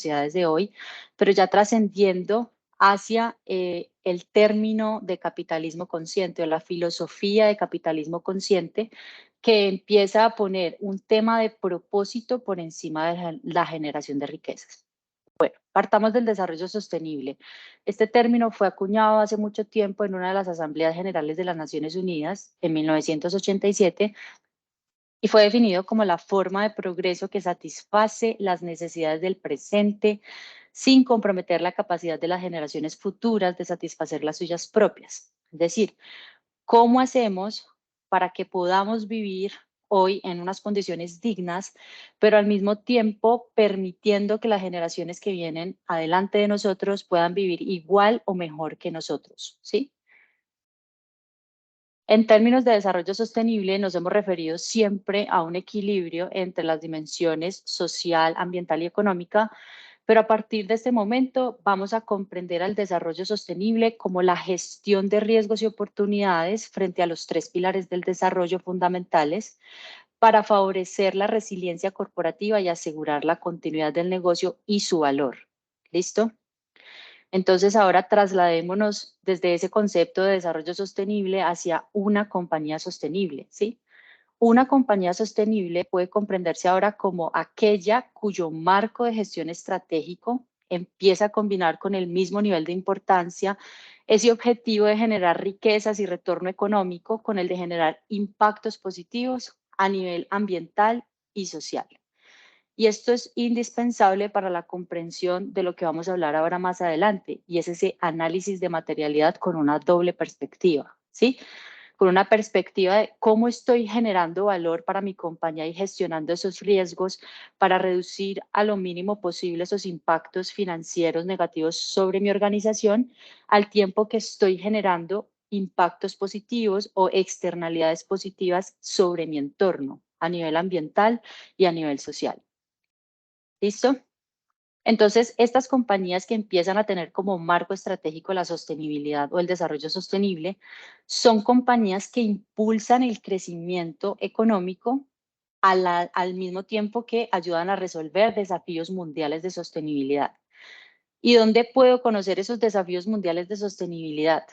sociedades de hoy, pero ya trascendiendo hacia el término de capitalismo consciente o la filosofía de capitalismo consciente, que empieza a poner un tema de propósito por encima de la generación de riquezas. Bueno, partamos del desarrollo sostenible. Este término fue acuñado hace mucho tiempo en una de las Asambleas Generales de las Naciones Unidas en 1987 y fue definido como la forma de progreso que satisface las necesidades del presente sin comprometer la capacidad de las generaciones futuras de satisfacer las suyas propias. Es decir, ¿cómo hacemos para que podamos vivir hoy en unas condiciones dignas, pero al mismo tiempo permitiendo que las generaciones que vienen adelante de nosotros puedan vivir igual o mejor que nosotros? ¿Sí? En términos de desarrollo sostenible, nos hemos referido siempre a un equilibrio entre las dimensiones social, ambiental y económica, pero a partir de este momento vamos a comprender al desarrollo sostenible como la gestión de riesgos y oportunidades frente a los tres pilares del desarrollo fundamentales para favorecer la resiliencia corporativa y asegurar la continuidad del negocio y su valor. ¿Listo? Entonces, ahora trasladémonos desde ese concepto de desarrollo sostenible hacia una compañía sostenible, ¿sí? Una compañía sostenible puede comprenderse ahora como aquella cuyo marco de gestión estratégico empieza a combinar con el mismo nivel de importancia ese objetivo de generar riquezas y retorno económico con el de generar impactos positivos a nivel ambiental y social. Y esto es indispensable para la comprensión de lo que vamos a hablar ahora más adelante, y es ese análisis de materialidad con una doble perspectiva, ¿sí? Con una perspectiva de cómo estoy generando valor para mi compañía y gestionando esos riesgos para reducir a lo mínimo posible esos impactos financieros negativos sobre mi organización, al tiempo que estoy generando impactos positivos o externalidades positivas sobre mi entorno a nivel ambiental y a nivel social. ¿Listo? Entonces, estas compañías que empiezan a tener como marco estratégico la sostenibilidad o el desarrollo sostenible son compañías que impulsan el crecimiento económico al mismo tiempo que ayudan a resolver desafíos mundiales de sostenibilidad. ¿Y dónde puedo conocer esos desafíos mundiales de sostenibilidad?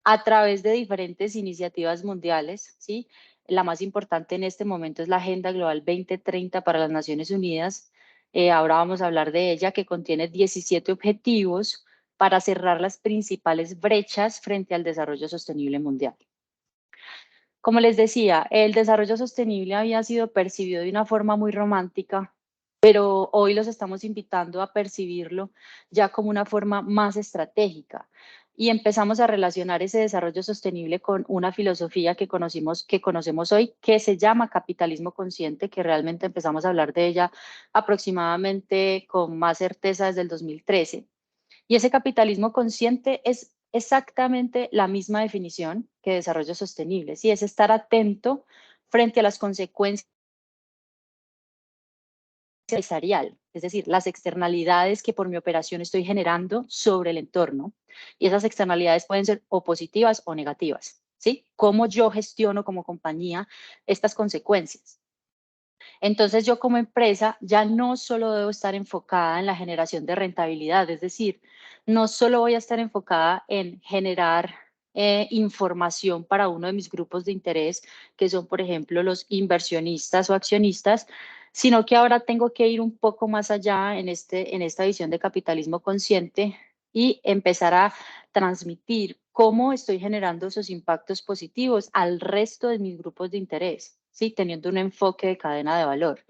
A través de diferentes iniciativas mundiales, ¿sí? La más importante en este momento es la Agenda Global 2030 para las Naciones Unidas. Ahora vamos a hablar de ella, que contiene 17 objetivos para cerrar las principales brechas frente al desarrollo sostenible mundial. Como les decía, el desarrollo sostenible había sido percibido de una forma muy romántica, pero hoy los estamos invitando a percibirlo ya como una forma más estratégica. Y empezamos a relacionar ese desarrollo sostenible con una filosofía que conocemos hoy, que se llama capitalismo consciente, que realmente empezamos a hablar de ella aproximadamente con más certeza desde el 2013. Y ese capitalismo consciente es exactamente la misma definición que desarrollo sostenible, ¿sí? Es estar atento frente a las consecuencias empresarial, es decir, las externalidades que por mi operación estoy generando sobre el entorno. Y esas externalidades pueden ser o positivas o negativas, ¿sí? Cómo yo gestiono como compañía estas consecuencias. Entonces yo como empresa ya no solo debo estar enfocada en la generación de rentabilidad, es decir, no solo voy a estar enfocada en generar información para uno de mis grupos de interés, que son, por ejemplo, los inversionistas o accionistas, sino que ahora tengo que ir un poco más allá en esta visión de capitalismo consciente y empezar a transmitir cómo estoy generando esos impactos positivos al resto de mis grupos de interés, ¿sí? Teniendo un enfoque de cadena de valor.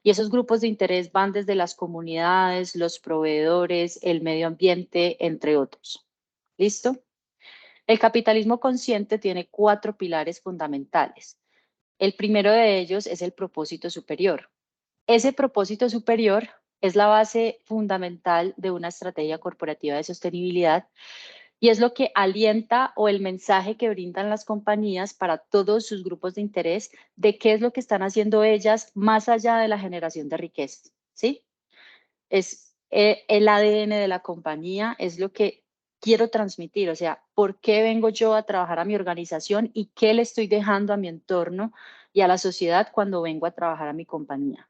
Y esos grupos de interés van desde las comunidades, los proveedores, el medio ambiente, entre otros. ¿Listo? El capitalismo consciente tiene 4 pilares fundamentales. El primero de ellos es el propósito superior. Ese propósito superior es la base fundamental de una estrategia corporativa de sostenibilidad y es lo que alienta o el mensaje que brindan las compañías para todos sus grupos de interés de qué es lo que están haciendo ellas más allá de la generación de riqueza, ¿sí? Es el ADN de la compañía, es lo que quiero transmitir, o sea, ¿por qué vengo yo a trabajar a mi organización y qué le estoy dejando a mi entorno y a la sociedad cuando vengo a trabajar a mi compañía?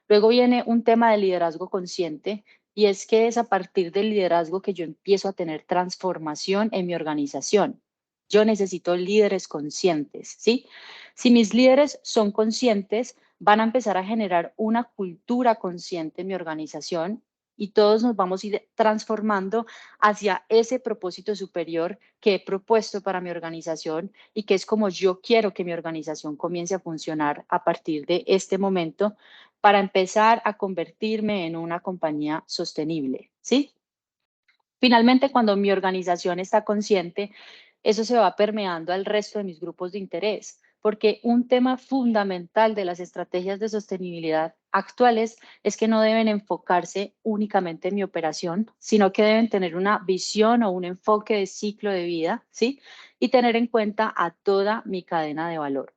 Luego viene un tema de liderazgo consciente, y es que es a partir del liderazgo que yo empiezo a tener transformación en mi organización. Yo necesito líderes conscientes, ¿sí? Si mis líderes son conscientes, van a empezar a generar una cultura consciente en mi organización y todos nos vamos a ir transformando hacia ese propósito superior que he propuesto para mi organización y que es como yo quiero que mi organización comience a funcionar a partir de este momento para empezar a convertirme en una compañía sostenible, ¿sí? Finalmente, cuando mi organización está consciente, eso se va permeando al resto de mis grupos de interés, porque un tema fundamental de las estrategias de sostenibilidad actuales es que no deben enfocarse únicamente en mi operación, sino que deben tener una visión o un enfoque de ciclo de vida, ¿sí? Y tener en cuenta a toda mi cadena de valor.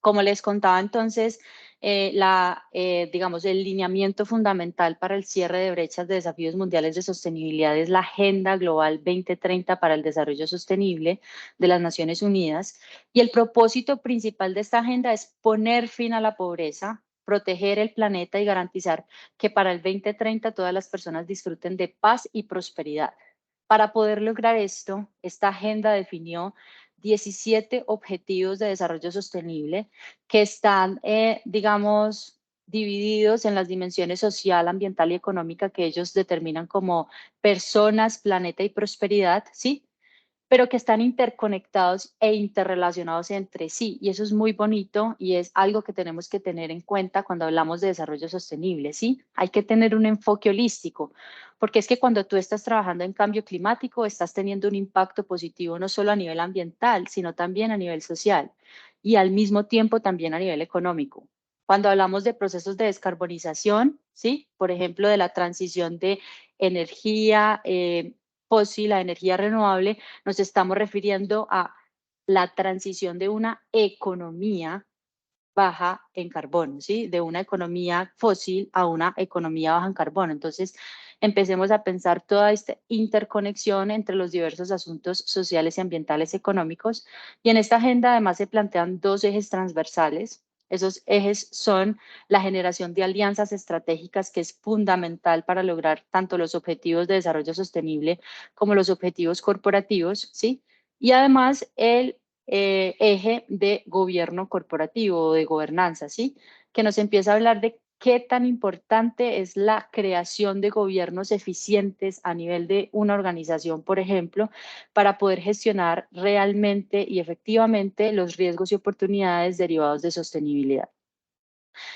Como les contaba entonces, digamos, el lineamiento fundamental para el cierre de brechas de desafíos mundiales de sostenibilidad es la Agenda Global 2030 para el Desarrollo Sostenible de las Naciones Unidas. Y el propósito principal de esta agenda es poner fin a la pobreza, proteger el planeta y garantizar que para el 2030 todas las personas disfruten de paz y prosperidad. Para poder lograr esto, esta agenda definió 17 objetivos de desarrollo sostenible que están, digamos, divididos en las dimensiones social, ambiental y económica que ellos determinan como personas, planeta y prosperidad, ¿sí? Pero que están interconectados e interrelacionados entre sí. Y eso es muy bonito y es algo que tenemos que tener en cuenta cuando hablamos de desarrollo sostenible, ¿sí? Hay que tener un enfoque holístico, porque es que cuando tú estás trabajando en cambio climático, estás teniendo un impacto positivo no solo a nivel ambiental, sino también a nivel social y al mismo tiempo también a nivel económico. Cuando hablamos de procesos de descarbonización, ¿sí? Por ejemplo, de la transición de energía fósil a energía renovable, nos estamos refiriendo a la transición de una economía baja en carbono, ¿sí? De una economía fósil a una economía baja en carbono. Entonces, empecemos a pensar toda esta interconexión entre los diversos asuntos sociales y ambientales económicos. Y en esta agenda además se plantean dos ejes transversales. Esos ejes son la generación de alianzas estratégicas, que es fundamental para lograr tanto los objetivos de desarrollo sostenible como los objetivos corporativos, ¿sí? Y además el eje de gobierno corporativo o de gobernanza, ¿sí? Que nos empieza a hablar de qué tan importante es la creación de gobiernos eficientes a nivel de una organización, por ejemplo, para poder gestionar realmente y efectivamente los riesgos y oportunidades derivados de sostenibilidad.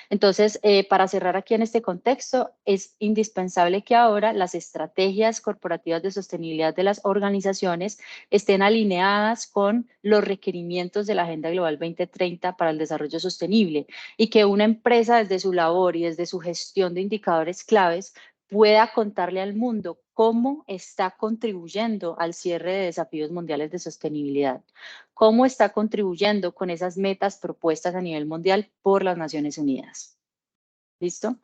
Entonces, para cerrar aquí en este contexto, es indispensable que ahora las estrategias corporativas de sostenibilidad de las organizaciones estén alineadas con los requerimientos de la Agenda Global 2030 para el desarrollo sostenible y que una empresa desde su labor y desde su gestión de indicadores claves pueda contarle al mundo cómo está contribuyendo al cierre de desafíos mundiales de sostenibilidad, cómo está contribuyendo con esas metas propuestas a nivel mundial por las Naciones Unidas. ¿Listo?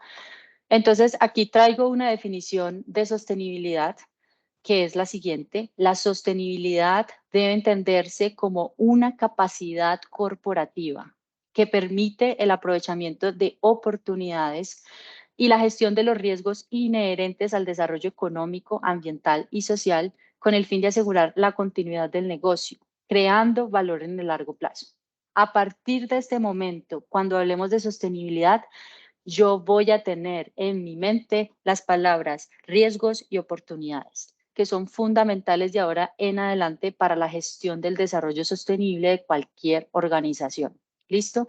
Entonces, aquí traigo una definición de sostenibilidad que es la siguiente. La sostenibilidad debe entenderse como una capacidad corporativa que permite el aprovechamiento de oportunidades y la gestión de los riesgos inherentes al desarrollo económico, ambiental y social con el fin de asegurar la continuidad del negocio, creando valor en el largo plazo. A partir de este momento, cuando hablemos de sostenibilidad, yo voy a tener en mi mente las palabras riesgos y oportunidades, que son fundamentales de ahora en adelante para la gestión del desarrollo sostenible de cualquier organización. ¿Listo?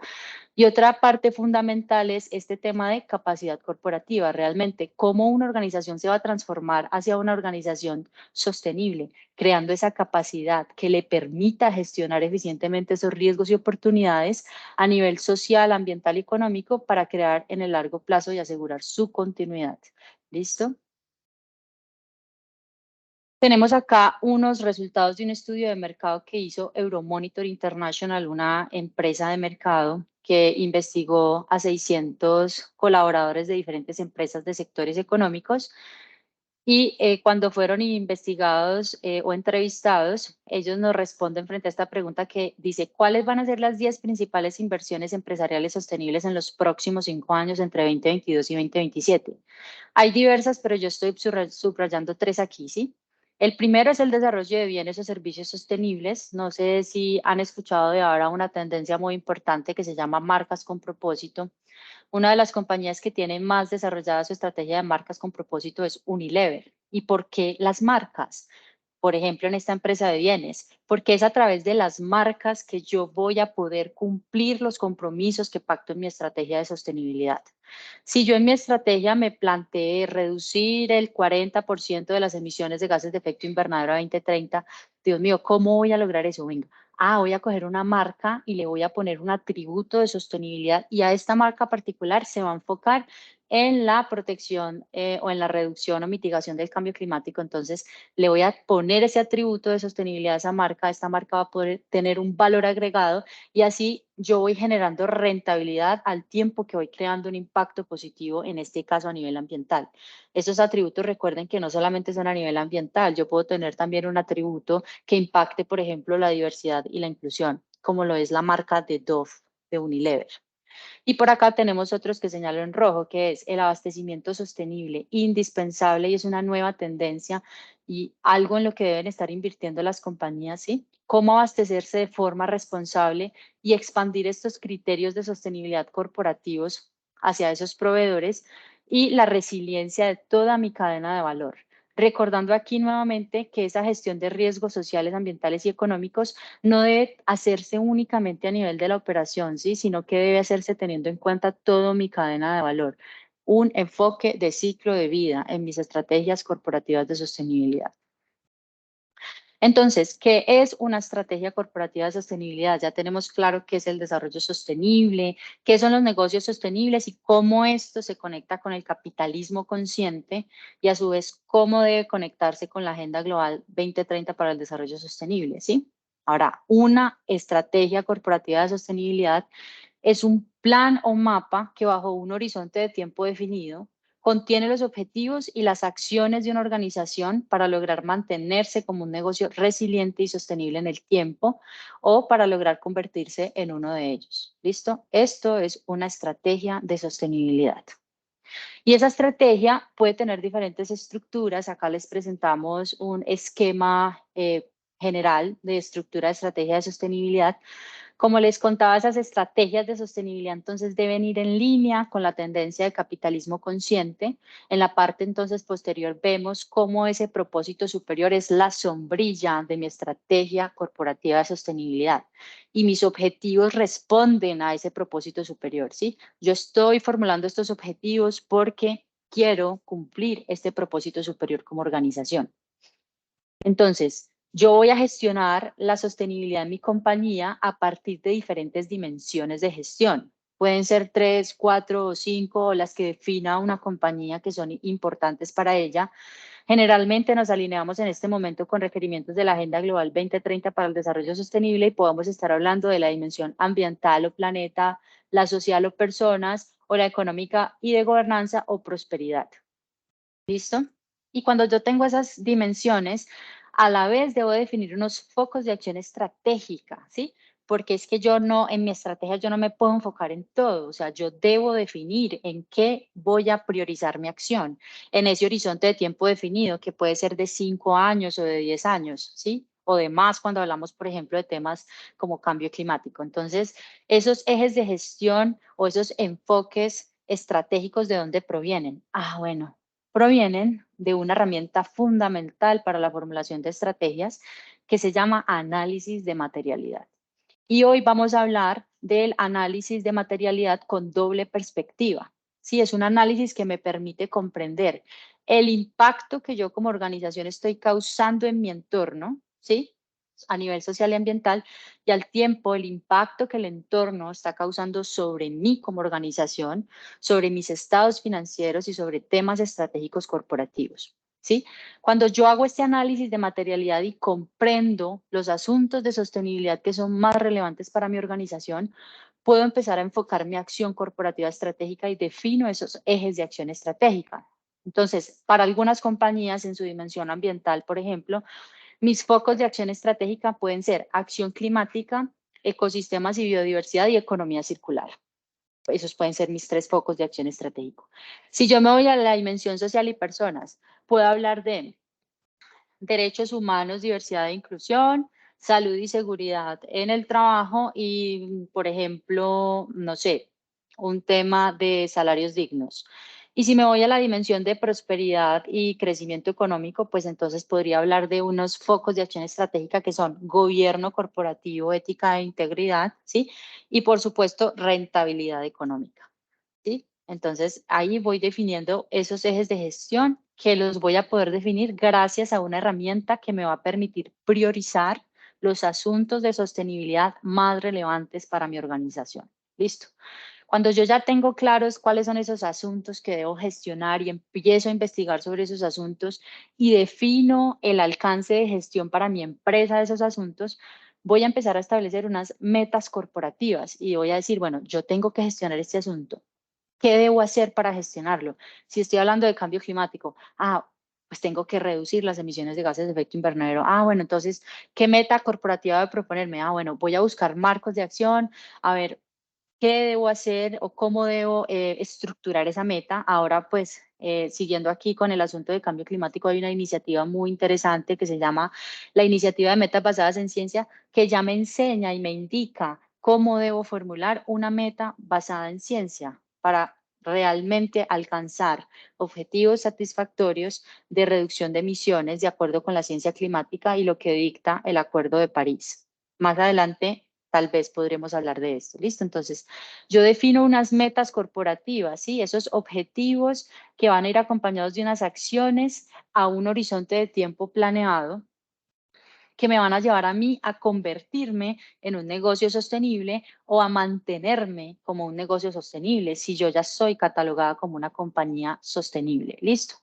Y otra parte fundamental es este tema de capacidad corporativa, realmente cómo una organización se va a transformar hacia una organización sostenible, creando esa capacidad que le permita gestionar eficientemente esos riesgos y oportunidades a nivel social, ambiental y económico para crear en el largo plazo y asegurar su continuidad. ¿Listo? Tenemos acá unos resultados de un estudio de mercado que hizo Euromonitor International, una empresa de mercado que investigó a 600 colaboradores de diferentes empresas de sectores económicos Y cuando fueron investigados o entrevistados, ellos nos responden frente a esta pregunta que dice, ¿cuáles van a ser las 10 principales inversiones empresariales sostenibles en los próximos 5 años entre 2022 y 2027? Hay diversas, pero yo estoy subrayando 3 aquí, ¿sí? El primero es el desarrollo de bienes o servicios sostenibles. No sé si han escuchado de ahora una tendencia muy importante que se llama marcas con propósito. Una de las compañías que tiene más desarrollada su estrategia de marcas con propósito es Unilever. ¿Y por qué las marcas? Por ejemplo, en esta empresa de bienes, porque es a través de las marcas que yo voy a poder cumplir los compromisos que pacto en mi estrategia de sostenibilidad. Si yo en mi estrategia me planteé reducir el 40% de las emisiones de gases de efecto invernadero a 2030, Dios mío, ¿cómo voy a lograr eso? Venga, voy a coger una marca y le voy a poner un atributo de sostenibilidad y a esta marca particular se va a enfocar en la protección o en la reducción o mitigación del cambio climático. Entonces, le voy a poner ese atributo de sostenibilidad a esa marca. Esta marca va a poder tener un valor agregado y así yo voy generando rentabilidad al tiempo que voy creando un impacto positivo, en este caso a nivel ambiental. Estos atributos, recuerden que no solamente son a nivel ambiental, yo puedo tener también un atributo que impacte, por ejemplo, la diversidad y la inclusión, como lo es la marca de Dove de Unilever. Y por acá tenemos otros que señalo en rojo, que es el abastecimiento sostenible, indispensable y es una nueva tendencia y algo en lo que deben estar invirtiendo las compañías, ¿sí? Cómo abastecerse de forma responsable y expandir estos criterios de sostenibilidad corporativos hacia esos proveedores y la resiliencia de toda mi cadena de valor. Recordando aquí nuevamente que esa gestión de riesgos sociales, ambientales y económicos no debe hacerse únicamente a nivel de la operación, ¿sí? Sino que debe hacerse teniendo en cuenta toda mi cadena de valor. Un enfoque de ciclo de vida en mis estrategias corporativas de sostenibilidad. Entonces, ¿qué es una estrategia corporativa de sostenibilidad? Ya tenemos claro qué es el desarrollo sostenible, qué son los negocios sostenibles y cómo esto se conecta con el capitalismo consciente y a su vez cómo debe conectarse con la Agenda Global 2030 para el Desarrollo Sostenible, ¿sí? Ahora, una estrategia corporativa de sostenibilidad es un plan o mapa que bajo un horizonte de tiempo definido contiene los objetivos y las acciones de una organización para lograr mantenerse como un negocio resiliente y sostenible en el tiempo o para lograr convertirse en uno de ellos. ¿Listo? Esto es una estrategia de sostenibilidad. Y esa estrategia puede tener diferentes estructuras. Acá les presentamos un esquema general de estructura de estrategia de sostenibilidad. Como les contaba, esas estrategias de sostenibilidad entonces deben ir en línea con la tendencia de capitalismo consciente. En la parte entonces posterior vemos cómo ese propósito superior es la sombrilla de mi estrategia corporativa de sostenibilidad y mis objetivos responden a ese propósito superior, ¿sí? Yo estoy formulando estos objetivos porque quiero cumplir este propósito superior como organización. Entonces, yo voy a gestionar la sostenibilidad en mi compañía a partir de diferentes dimensiones de gestión. Pueden ser 3, 4 o 5 o las que defina una compañía que son importantes para ella. Generalmente nos alineamos en este momento con requerimientos de la Agenda Global 2030 para el Desarrollo Sostenible y podemos estar hablando de la dimensión ambiental o planeta, la social o personas, o la económica y de gobernanza o prosperidad. ¿Listo? Y cuando yo tengo esas dimensiones, a la vez debo definir unos focos de acción estratégica, ¿sí? Porque es que yo no, en mi estrategia yo no me puedo enfocar en todo, o sea, yo debo definir en qué voy a priorizar mi acción, en ese horizonte de tiempo definido, que puede ser de 5 años o de 10 años, ¿sí? O de más cuando hablamos, por ejemplo, de temas como cambio climático. Entonces, esos ejes de gestión o esos enfoques estratégicos, ¿de dónde provienen? Bueno, provienen de una herramienta fundamental para la formulación de estrategias que se llama análisis de materialidad. Y hoy vamos a hablar del análisis de materialidad con doble perspectiva. Sí, es un análisis que me permite comprender el impacto que yo como organización estoy causando en mi entorno, ¿sí? A nivel social y ambiental, y al tiempo el impacto que el entorno está causando sobre mí como organización, sobre mis estados financieros y sobre temas estratégicos corporativos. ¿Sí? Cuando yo hago este análisis de materialidad y comprendo los asuntos de sostenibilidad que son más relevantes para mi organización, puedo empezar a enfocar mi acción corporativa estratégica y defino esos ejes de acción estratégica. Entonces, para algunas compañías en su dimensión ambiental, por ejemplo, mis focos de acción estratégica pueden ser acción climática, ecosistemas y biodiversidad y economía circular. Esos pueden ser mis 3 focos de acción estratégico. Si yo me voy a la dimensión social y personas, puedo hablar de derechos humanos, diversidad e inclusión, salud y seguridad en el trabajo y, por ejemplo, no sé, un tema de salarios dignos. Y si me voy a la dimensión de prosperidad y crecimiento económico, pues entonces podría hablar de unos focos de acción estratégica que son gobierno corporativo, ética e integridad, ¿sí? Y por supuesto, rentabilidad económica. ¿Sí? Entonces, ahí voy definiendo esos ejes de gestión que los voy a poder definir gracias a una herramienta que me va a permitir priorizar los asuntos de sostenibilidad más relevantes para mi organización. Listo. Cuando yo ya tengo claros cuáles son esos asuntos que debo gestionar y empiezo a investigar sobre esos asuntos y defino el alcance de gestión para mi empresa de esos asuntos, voy a empezar a establecer unas metas corporativas y voy a decir, bueno, yo tengo que gestionar este asunto. ¿Qué debo hacer para gestionarlo? Si estoy hablando de cambio climático, pues tengo que reducir las emisiones de gases de efecto invernadero. Bueno, entonces, ¿qué meta corporativa debo proponerme? Bueno, voy a buscar marcos de acción, a ver qué debo hacer o cómo debo estructurar esa meta. Ahora, pues, siguiendo aquí con el asunto de cambio climático, hay una iniciativa muy interesante que se llama la Iniciativa de Metas Basadas en Ciencia, que ya me enseña y me indica cómo debo formular una meta basada en ciencia para realmente alcanzar objetivos satisfactorios de reducción de emisiones de acuerdo con la ciencia climática y lo que dicta el Acuerdo de París. Más adelante tal vez podremos hablar de esto. ¿Listo? Entonces, yo defino unas metas corporativas, ¿sí? Esos objetivos que van a ir acompañados de unas acciones a un horizonte de tiempo planeado que me van a llevar a mí a convertirme en un negocio sostenible o a mantenerme como un negocio sostenible si yo ya soy catalogada como una compañía sostenible. Listo.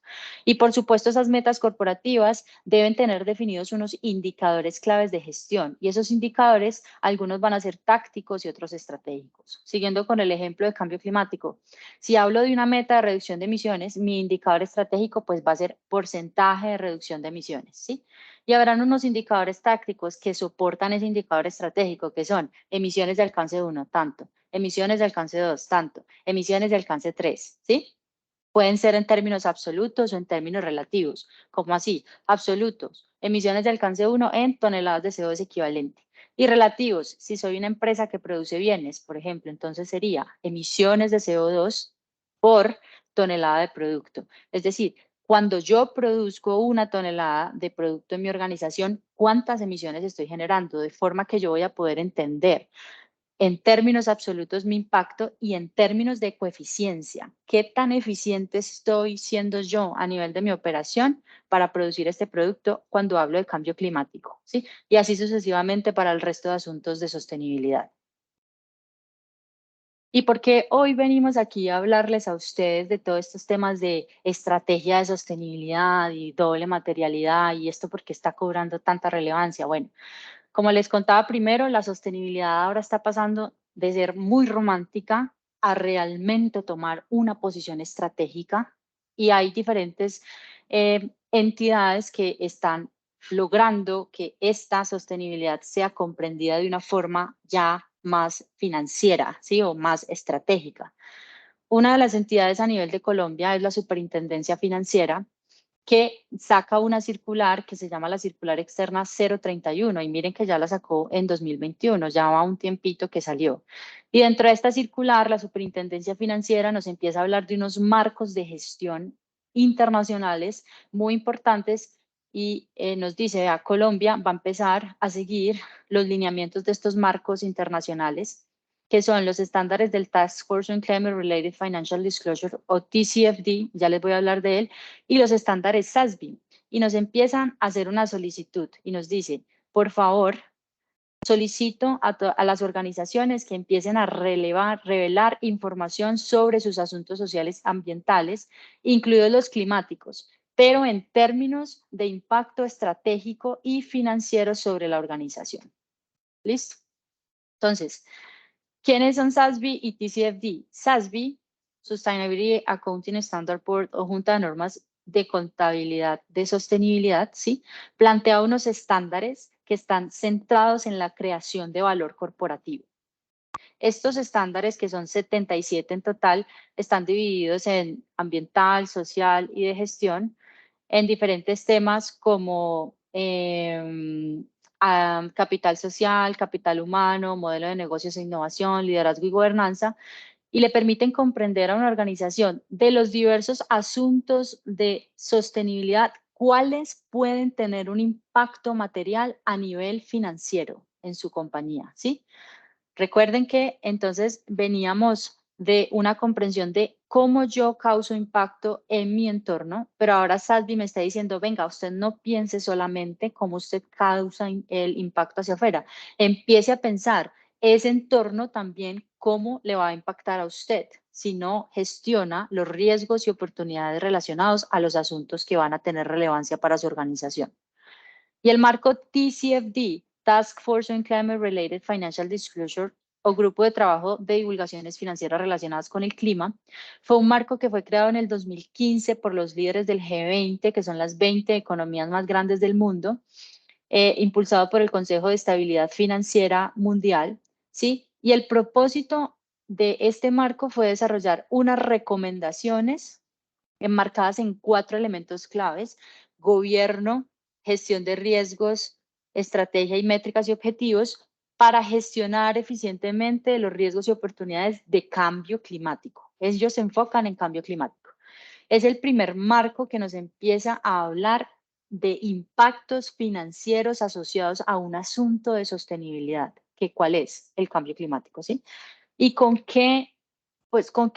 Y por supuesto, esas metas corporativas deben tener definidos unos indicadores claves de gestión y esos indicadores, algunos van a ser tácticos y otros estratégicos. Siguiendo con el ejemplo de cambio climático, si hablo de una meta de reducción de emisiones, mi indicador estratégico pues va a ser porcentaje de reducción de emisiones, ¿sí? Y habrán unos indicadores tácticos que soportan ese indicador estratégico, que son emisiones de alcance 1, tanto, emisiones de alcance 2, tanto, emisiones de alcance 3, ¿sí? Pueden ser en términos absolutos o en términos relativos. ¿Cómo así? Absolutos, emisiones de alcance 1 en toneladas de CO2 equivalente. Y relativos, si soy una empresa que produce bienes, por ejemplo, entonces sería emisiones de CO2 por tonelada de producto. Es decir, cuando yo produzco una tonelada de producto en mi organización, ¿cuántas emisiones estoy generando? De forma que yo voy a poder entender en términos absolutos mi impacto y en términos de coeficiencia, qué tan eficiente estoy siendo yo a nivel de mi operación para producir este producto cuando hablo de cambio climático, ¿sí? Y así sucesivamente para el resto de asuntos de sostenibilidad. ¿Y por qué hoy venimos aquí a hablarles a ustedes de todos estos temas de estrategia de sostenibilidad y doble materialidad y esto porque está cobrando tanta relevancia? Bueno, como les contaba primero, la sostenibilidad ahora está pasando de ser muy romántica a realmente tomar una posición estratégica y hay diferentes entidades que están logrando que esta sostenibilidad sea comprendida de una forma ya más financiera, ¿sí? O más estratégica. Una de las entidades a nivel de Colombia es la Superintendencia Financiera, que saca una circular que se llama la circular externa 031 y miren que ya la sacó en 2021, ya va un tiempito que salió. Y dentro de esta circular, la Superintendencia Financiera nos empieza a hablar de unos marcos de gestión internacionales muy importantes y nos dice, vea, Colombia va a empezar a seguir los lineamientos de estos marcos internacionales que son los estándares del Task Force on Climate Related Financial Disclosure o TCFD, ya les voy a hablar de él, y los estándares SASB. Y nos empiezan a hacer una solicitud y nos dice, por favor, solicito a las organizaciones que empiecen a revelar información sobre sus asuntos sociales ambientales, incluidos los climáticos, pero en términos de impacto estratégico y financiero sobre la organización. ¿Listo? Entonces, ¿quiénes son SASB y TCFD? SASB Sustainability Accounting Standard Board o Junta de Normas de Contabilidad de Sostenibilidad, ¿sí? Plantea unos estándares que están centrados en la creación de valor corporativo. Estos estándares, que son 77 en total, están divididos en ambiental, social y de gestión, en diferentes temas como capital social, capital humano, modelo de negocios e innovación, liderazgo y gobernanza, y le permiten comprender a una organización de los diversos asuntos de sostenibilidad, cuáles pueden tener un impacto material a nivel financiero en su compañía, ¿sí? Recuerden que entonces veníamos de una comprensión de cómo yo causo impacto en mi entorno, pero ahora Salvi me está diciendo, venga, usted no piense solamente cómo usted causa el impacto hacia afuera, empiece a pensar ese entorno también cómo le va a impactar a usted si no gestiona los riesgos y oportunidades relacionados a los asuntos que van a tener relevancia para su organización. Y el marco TCFD, Task Force on Climate Related Financial Disclosure, o Grupo de Trabajo de Divulgaciones Financieras Relacionadas con el Clima, fue un marco que fue creado en el 2015 por los líderes del G20, que son las 20 economías más grandes del mundo, impulsado por el Consejo de Estabilidad Financiera Mundial, ¿sí? Y el propósito de este marco fue desarrollar unas recomendaciones enmarcadas en 4 elementos claves: gobierno, gestión de riesgos, estrategia y métricas y objetivos para gestionar eficientemente los riesgos y oportunidades de cambio climático. Ellos se enfocan en cambio climático. Es el primer marco que nos empieza a hablar de impactos financieros asociados a un asunto de sostenibilidad, que cuál es el cambio climático, ¿sí? ¿Y con qué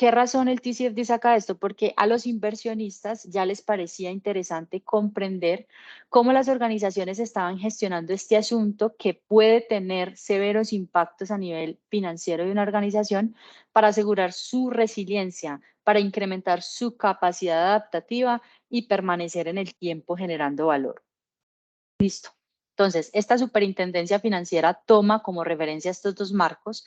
razón el TCFD saca esto? Porque a los inversionistas ya les parecía interesante comprender cómo las organizaciones estaban gestionando este asunto que puede tener severos impactos a nivel financiero de una organización, para asegurar su resiliencia, para incrementar su capacidad adaptativa y permanecer en el tiempo generando valor. Listo. Entonces, esta superintendencia financiera toma como referencia estos 2 marcos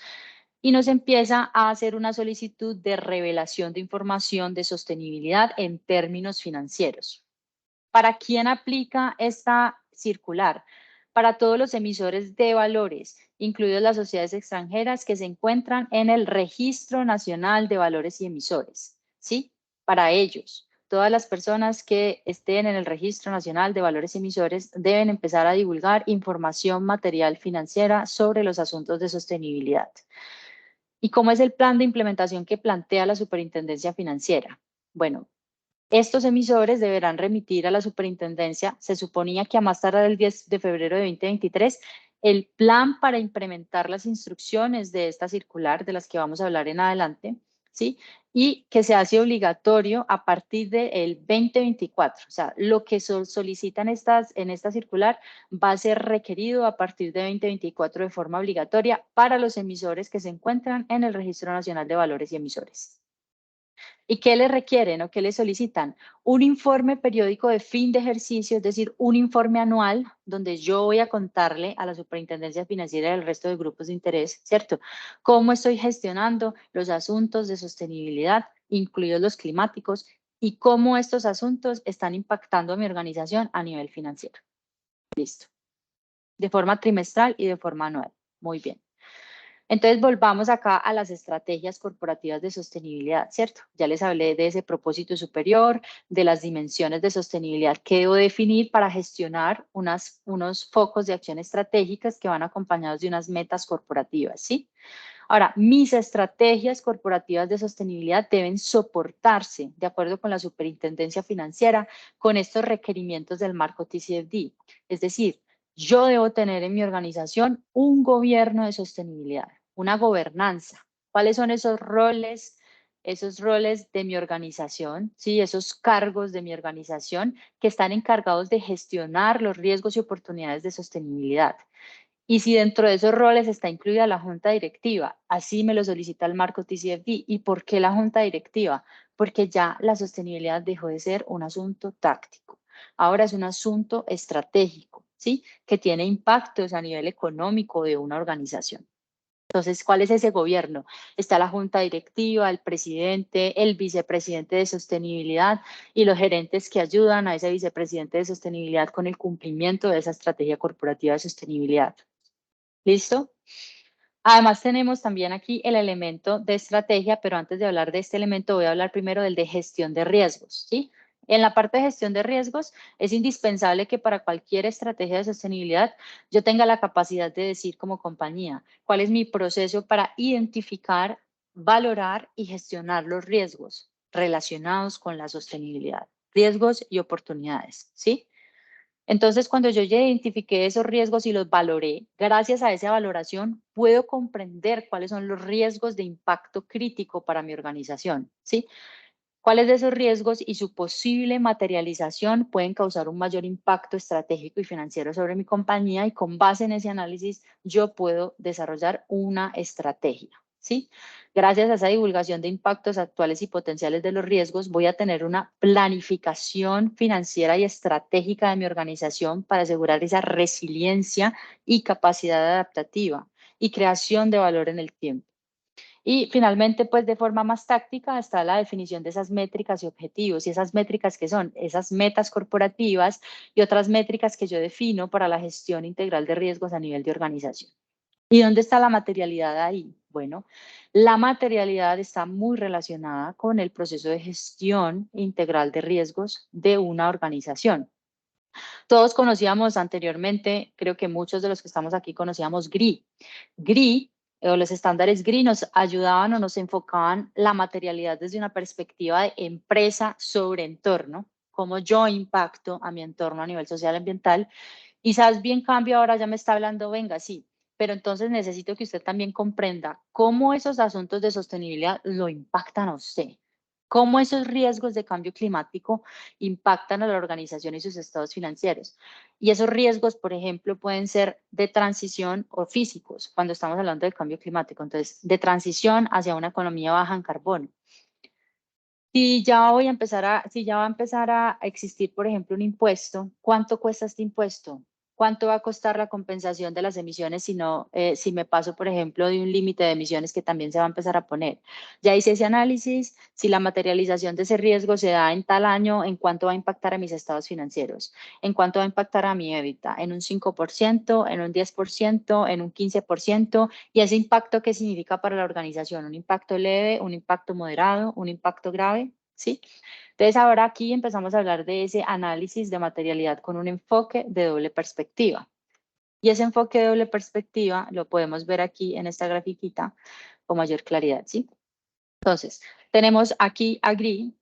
y nos empieza a hacer una solicitud de revelación de información de sostenibilidad en términos financieros. ¿Para quién aplica esta circular? Para todos los emisores de valores, incluidos las sociedades extranjeras que se encuentran en el Registro Nacional de Valores y Emisores, ¿sí? Para ellos, todas las personas que estén en el Registro Nacional de Valores y Emisores deben empezar a divulgar información material financiera sobre los asuntos de sostenibilidad. ¿Y cómo es el plan de implementación que plantea la Superintendencia Financiera? Bueno, estos emisores deberán remitir a la superintendencia, se suponía que a más tardar el 10 de febrero de 2023, el plan para implementar las instrucciones de esta circular, de las que vamos a hablar en adelante, ¿sí? Y que se hace obligatorio a partir del 2024. O sea, lo que solicitan en esta circular va a ser requerido a partir de 2024 de forma obligatoria para los emisores que se encuentran en el Registro Nacional de Valores y Emisores. ¿Y qué le requieren o qué le solicitan? Un informe periódico de fin de ejercicio, es decir, un informe anual donde yo voy a contarle a la Superintendencia Financiera y al resto de grupos de interés, ¿cierto? Cómo estoy gestionando los asuntos de sostenibilidad, incluidos los climáticos, y cómo estos asuntos están impactando a mi organización a nivel financiero. Listo. De forma trimestral y de forma anual. Muy bien. Entonces, volvamos acá a las estrategias corporativas de sostenibilidad, ¿cierto? Ya les hablé de ese propósito superior, de las dimensiones de sostenibilidad que debo definir para gestionar unos focos de acción estratégicas que van acompañados de unas metas corporativas, ¿sí? Ahora, mis estrategias corporativas de sostenibilidad deben soportarse, de acuerdo con la Superintendencia Financiera, con estos requerimientos del marco TCFD. Es decir, yo debo tener en mi organización un gobierno de sostenibilidad, una gobernanza. ¿Cuáles son esos roles? Esos roles de mi organización, ¿sí? Esos cargos de mi organización que están encargados de gestionar los riesgos y oportunidades de sostenibilidad. Y si dentro de esos roles está incluida la junta directiva, así me lo solicita el marco TCFD. ¿Y por qué la junta directiva? Porque ya la sostenibilidad dejó de ser un asunto táctico. Ahora es un asunto estratégico, ¿sí? Que tiene impactos a nivel económico de una organización. Entonces, ¿cuál es ese gobierno? Está la junta directiva, el presidente, el vicepresidente de sostenibilidad y los gerentes que ayudan a ese vicepresidente de sostenibilidad con el cumplimiento de esa estrategia corporativa de sostenibilidad. ¿Listo? Además, tenemos también aquí el elemento de estrategia, pero antes de hablar de este elemento, voy a hablar primero del de gestión de riesgos, ¿sí? En la parte de gestión de riesgos, es indispensable que para cualquier estrategia de sostenibilidad yo tenga la capacidad de decir como compañía cuál es mi proceso para identificar, valorar y gestionar los riesgos relacionados con la sostenibilidad, riesgos y oportunidades, ¿sí? Entonces, cuando yo ya identifiqué esos riesgos y los valoré, gracias a esa valoración, puedo comprender cuáles son los riesgos de impacto crítico para mi organización, ¿sí? Cuáles de esos riesgos y su posible materialización pueden causar un mayor impacto estratégico y financiero sobre mi compañía y con base en ese análisis yo puedo desarrollar una estrategia, ¿sí? Gracias a esa divulgación de impactos actuales y potenciales de los riesgos, voy a tener una planificación financiera y estratégica de mi organización para asegurar esa resiliencia y capacidad adaptativa y creación de valor en el tiempo. Y finalmente, pues de forma más táctica está la definición de esas métricas y objetivos. Y esas métricas que son esas metas corporativas y otras métricas que yo defino para la gestión integral de riesgos a nivel de organización. ¿Y dónde está la materialidad ahí? Bueno, la materialidad está muy relacionada con el proceso de gestión integral de riesgos de una organización. Todos conocíamos anteriormente, creo que muchos de los que estamos aquí conocíamos GRI. GRI o los estándares GRI nos ayudaban o nos enfocaban la materialidad desde una perspectiva de empresa sobre entorno, cómo yo impacto a mi entorno a nivel social y ambiental. Y sabes bien, cambio ahora ya me está hablando, venga, sí, pero entonces necesito que usted también comprenda cómo esos asuntos de sostenibilidad lo impactan a usted, cómo esos riesgos de cambio climático impactan a la organización y sus estados financieros. Y esos riesgos, por ejemplo, pueden ser de transición o físicos, cuando estamos hablando del cambio climático. Entonces, de transición hacia una economía baja en carbono. Si ya va a empezar a existir, por ejemplo, un impuesto, ¿cuánto cuesta este impuesto? ¿Cuánto va a costar la compensación de las emisiones si me paso, por ejemplo, de un límite de emisiones que también se va a empezar a poner? Ya hice ese análisis, si la materialización de ese riesgo se da en tal año, ¿en cuánto va a impactar a mis estados financieros? ¿En cuánto va a impactar a mi EBITDA? ¿En un 5%, en un 10%, en un 15%? ¿Y ese impacto qué significa para la organización? ¿Un impacto leve, un impacto moderado, un impacto grave? ¿Sí? Entonces ahora aquí empezamos a hablar de ese análisis de materialidad con un enfoque de doble perspectiva. Y ese enfoque de doble perspectiva lo podemos ver aquí en esta grafiquita con mayor claridad, ¿sí? Entonces, tenemos aquí a GRI,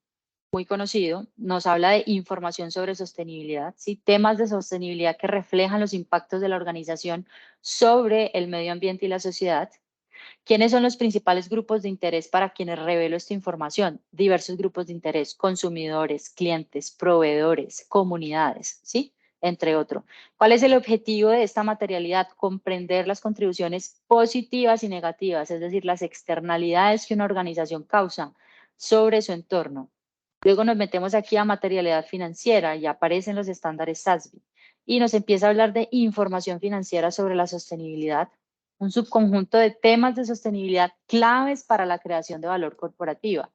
muy conocido, nos habla de información sobre sostenibilidad, ¿sí? Temas de sostenibilidad que reflejan los impactos de la organización sobre el medio ambiente y la sociedad. ¿Quiénes son los principales grupos de interés para quienes revelo esta información? Diversos grupos de interés, consumidores, clientes, proveedores, comunidades, ¿sí? Entre otros. ¿Cuál es el objetivo de esta materialidad? Comprender las contribuciones positivas y negativas, es decir, las externalidades que una organización causa sobre su entorno. Luego nos metemos aquí a materialidad financiera y aparecen los estándares SASB y nos empieza a hablar de información financiera sobre la sostenibilidad, un subconjunto de temas de sostenibilidad claves para la creación de valor corporativa.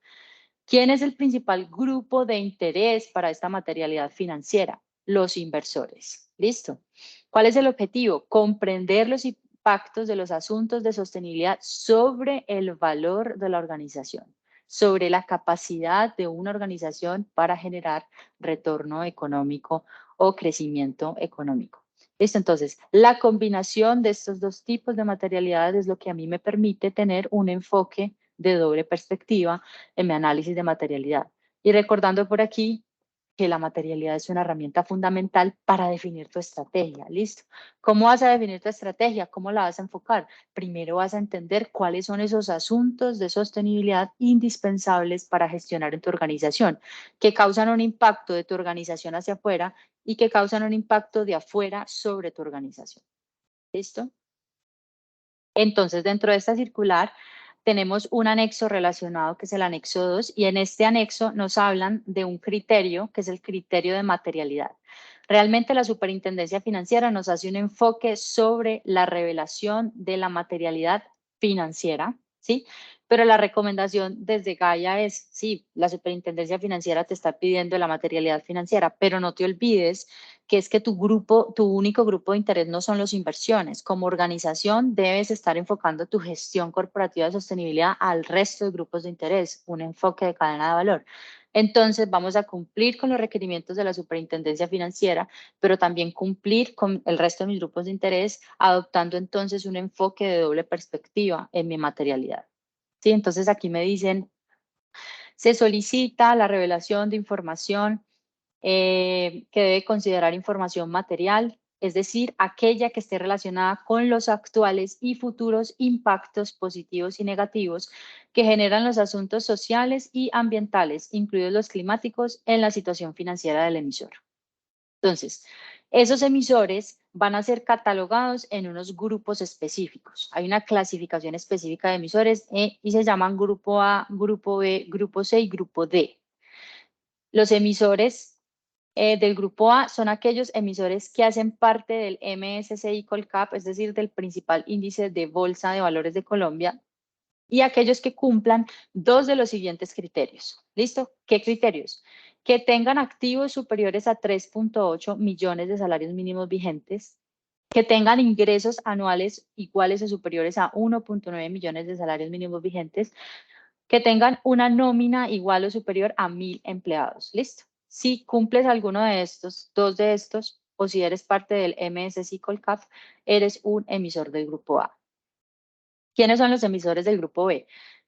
¿Quién es el principal grupo de interés para esta materialidad financiera? Los inversores. ¿Listo? ¿Cuál es el objetivo? Comprender los impactos de los asuntos de sostenibilidad sobre el valor de la organización, sobre la capacidad de una organización para generar retorno económico o crecimiento económico. ¿Listo? Entonces, la combinación de estos dos tipos de materialidades es lo que a mí me permite tener un enfoque de doble perspectiva en mi análisis de materialidad. Y recordando por aquí que la materialidad es una herramienta fundamental para definir tu estrategia, ¿listo? ¿Cómo vas a definir tu estrategia? ¿Cómo la vas a enfocar? Primero vas a entender cuáles son esos asuntos de sostenibilidad indispensables para gestionar en tu organización, que causan un impacto de tu organización hacia afuera y que causan un impacto de afuera sobre tu organización. ¿Listo? Entonces, dentro de esta circular tenemos un anexo relacionado que es el anexo 2 y en este anexo nos hablan de un criterio que es el criterio de materialidad. Realmente la Superintendencia Financiera nos hace un enfoque sobre la revelación de la materialidad financiera, ¿sí? Pero la recomendación desde Gaia es, sí, la superintendencia financiera te está pidiendo la materialidad financiera, pero no te olvides que es que tu único grupo de interés no son las inversiones. Como organización debes estar enfocando tu gestión corporativa de sostenibilidad al resto de grupos de interés, un enfoque de cadena de valor. Entonces vamos a cumplir con los requerimientos de la superintendencia financiera, pero también cumplir con el resto de mis grupos de interés, adoptando entonces un enfoque de doble perspectiva en mi materialidad. ¿Sí? Entonces aquí me dicen, se solicita la revelación de información que debe considerar información material, es decir, aquella que esté relacionada con los actuales y futuros impactos positivos y negativos que generan los asuntos sociales y ambientales, incluidos los climáticos, en la situación financiera del emisor. Entonces, esos emisores van a ser catalogados en unos grupos específicos. Hay una clasificación específica de emisores y se llaman grupo A, grupo B, grupo C y grupo D. Los emisores del grupo A son aquellos emisores que hacen parte del MSCI Colcap, es decir, del principal índice de bolsa de valores de Colombia, y aquellos que cumplan dos de los siguientes criterios. ¿Listo? ¿Qué criterios? Que tengan activos superiores a 3.8 millones de salarios mínimos vigentes, que tengan ingresos anuales iguales o superiores a 1.9 millones de salarios mínimos vigentes, que tengan una nómina igual o superior a 1.000 empleados. ¿Listo? Si cumples alguno de estos, dos de estos, o si eres parte del MSCI Colcap, eres un emisor del grupo A. ¿Quiénes son los emisores del grupo B?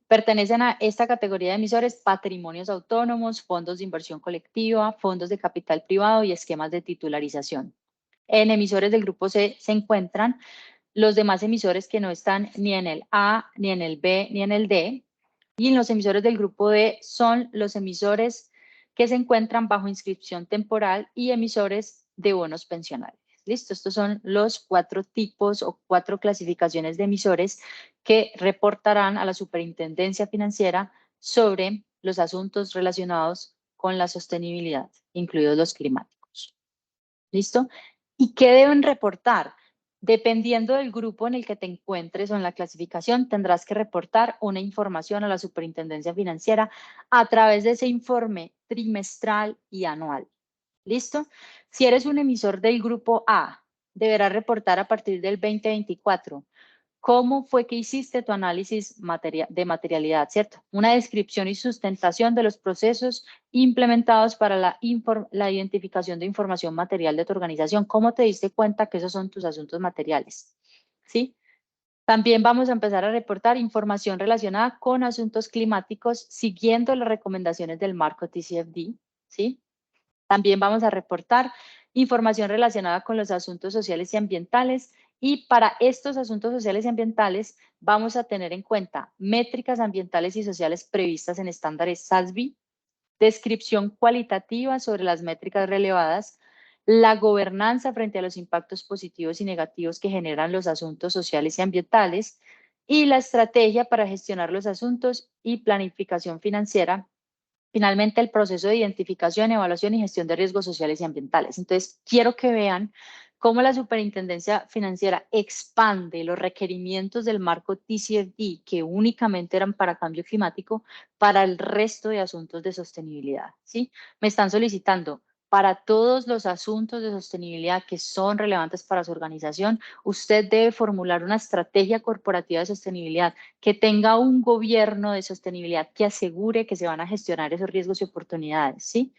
Pertenecen a esta categoría de emisores patrimonios autónomos, fondos de inversión colectiva, fondos de capital privado y esquemas de titularización. En emisores del grupo C se encuentran los demás emisores que no están ni en el A, ni en el B, ni en el D. Y los emisores del grupo D son los emisores que se encuentran bajo inscripción temporal y emisores de bonos pensionales. Listo, estos son los 4 tipos o 4 clasificaciones de emisores que reportarán a la superintendencia financiera sobre los asuntos relacionados con la sostenibilidad, incluidos los climáticos. ¿Listo? ¿Y qué deben reportar? Dependiendo del grupo en el que te encuentres o en la clasificación, tendrás que reportar una información a la superintendencia financiera a través de ese informe trimestral y anual. ¿Listo? Si eres un emisor del grupo A, deberás reportar a partir del 2024 cómo fue que hiciste tu análisis de materialidad, ¿cierto? Una descripción y sustentación de los procesos implementados para la identificación de información material de tu organización. ¿Cómo te diste cuenta que esos son tus asuntos materiales? ¿Sí? También vamos a empezar a reportar información relacionada con asuntos climáticos siguiendo las recomendaciones del marco TCFD, ¿sí? También vamos a reportar información relacionada con los asuntos sociales y ambientales y para estos asuntos sociales y ambientales vamos a tener en cuenta métricas ambientales y sociales previstas en estándares SASB, descripción cualitativa sobre las métricas relevadas, la gobernanza frente a los impactos positivos y negativos que generan los asuntos sociales y ambientales y la estrategia para gestionar los asuntos y planificación financiera. Finalmente, el proceso de identificación, evaluación y gestión de riesgos sociales y ambientales. Entonces, quiero que vean cómo la superintendencia financiera expande los requerimientos del marco TCFD, que únicamente eran para cambio climático, para el resto de asuntos de sostenibilidad. ¿Sí? Me están solicitando para todos los asuntos de sostenibilidad que son relevantes para su organización, usted debe formular una estrategia corporativa de sostenibilidad que tenga un gobierno de sostenibilidad que asegure que se van a gestionar esos riesgos y oportunidades, ¿sí?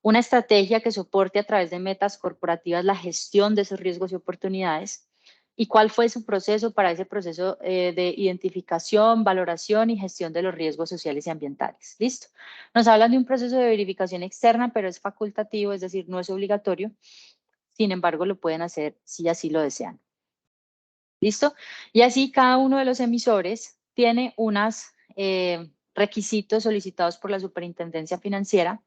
Una estrategia que soporte a través de metas corporativas la gestión de esos riesgos y oportunidades. ¿Y cuál fue su proceso para ese proceso de identificación, valoración y gestión de los riesgos sociales y ambientales? ¿Listo? Nos hablan de un proceso de verificación externa, pero es facultativo, es decir, no es obligatorio. Sin embargo, lo pueden hacer si así lo desean. ¿Listo? Y así cada uno de los emisores tiene unos requisitos solicitados por la superintendencia financiera.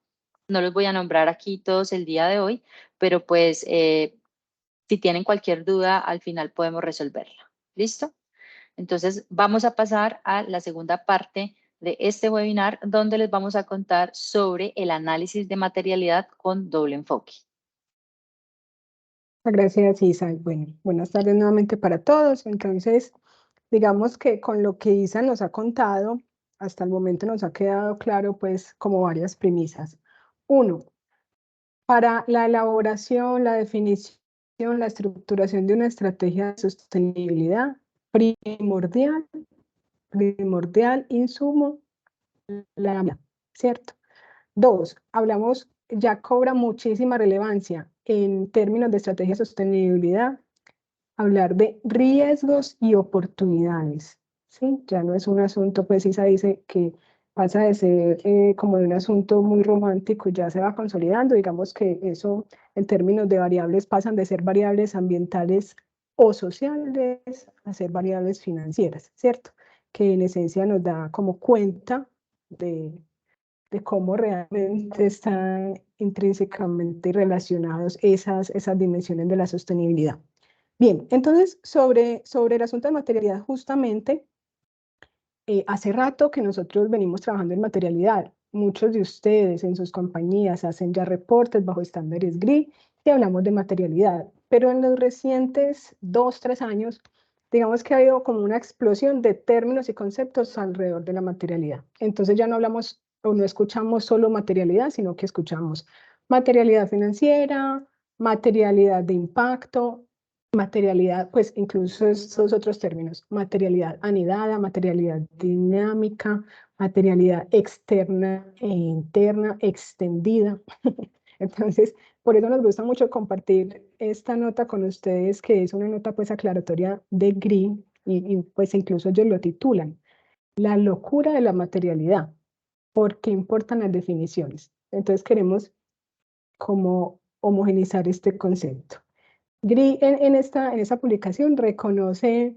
No los voy a nombrar aquí todos el día de hoy, pero pues si tienen cualquier duda, al final podemos resolverla. ¿Listo? Entonces vamos a pasar a la segunda parte de este webinar, donde les vamos a contar sobre el análisis de materialidad con doble enfoque. Gracias, Isa. Bueno, buenas tardes nuevamente para todos. Entonces, digamos que con lo que Isa nos ha contado, hasta el momento nos ha quedado claro pues como varias premisas. Uno, para la elaboración, la definición, la estructuración de una estrategia de sostenibilidad, primordial insumo, ¿cierto? Dos, hablamos, ya cobra muchísima relevancia en términos de estrategia de sostenibilidad, hablar de riesgos y oportunidades, ¿sí? Ya no es un asunto, pues Isa dice que pasa de ser como de un asunto muy romántico y ya se va consolidando, digamos que eso en términos de variables pasan de ser variables ambientales o sociales a ser variables financieras, ¿cierto? Que en esencia nos da como cuenta de cómo realmente están intrínsecamente relacionados esas dimensiones de la sostenibilidad. Bien, entonces sobre el asunto de materialidad, justamente, hace rato que nosotros venimos trabajando en materialidad. Muchos de ustedes en sus compañías hacen ya reportes bajo estándares GRI y hablamos de materialidad, pero en los recientes 2, 3 años, digamos que ha habido como una explosión de términos y conceptos alrededor de la materialidad. Entonces ya no hablamos o no escuchamos solo materialidad, sino que escuchamos materialidad financiera, materialidad de impacto, materialidad, pues incluso estos otros términos, materialidad anidada, materialidad dinámica, materialidad externa e interna, extendida. Entonces, por eso nos gusta mucho compartir esta nota con ustedes, que es una nota pues aclaratoria de Green, y pues incluso ellos lo titulan, La locura de la materialidad. ¿Por qué importan las definiciones? Entonces queremos como homogenizar este concepto. Gri en esta publicación reconoce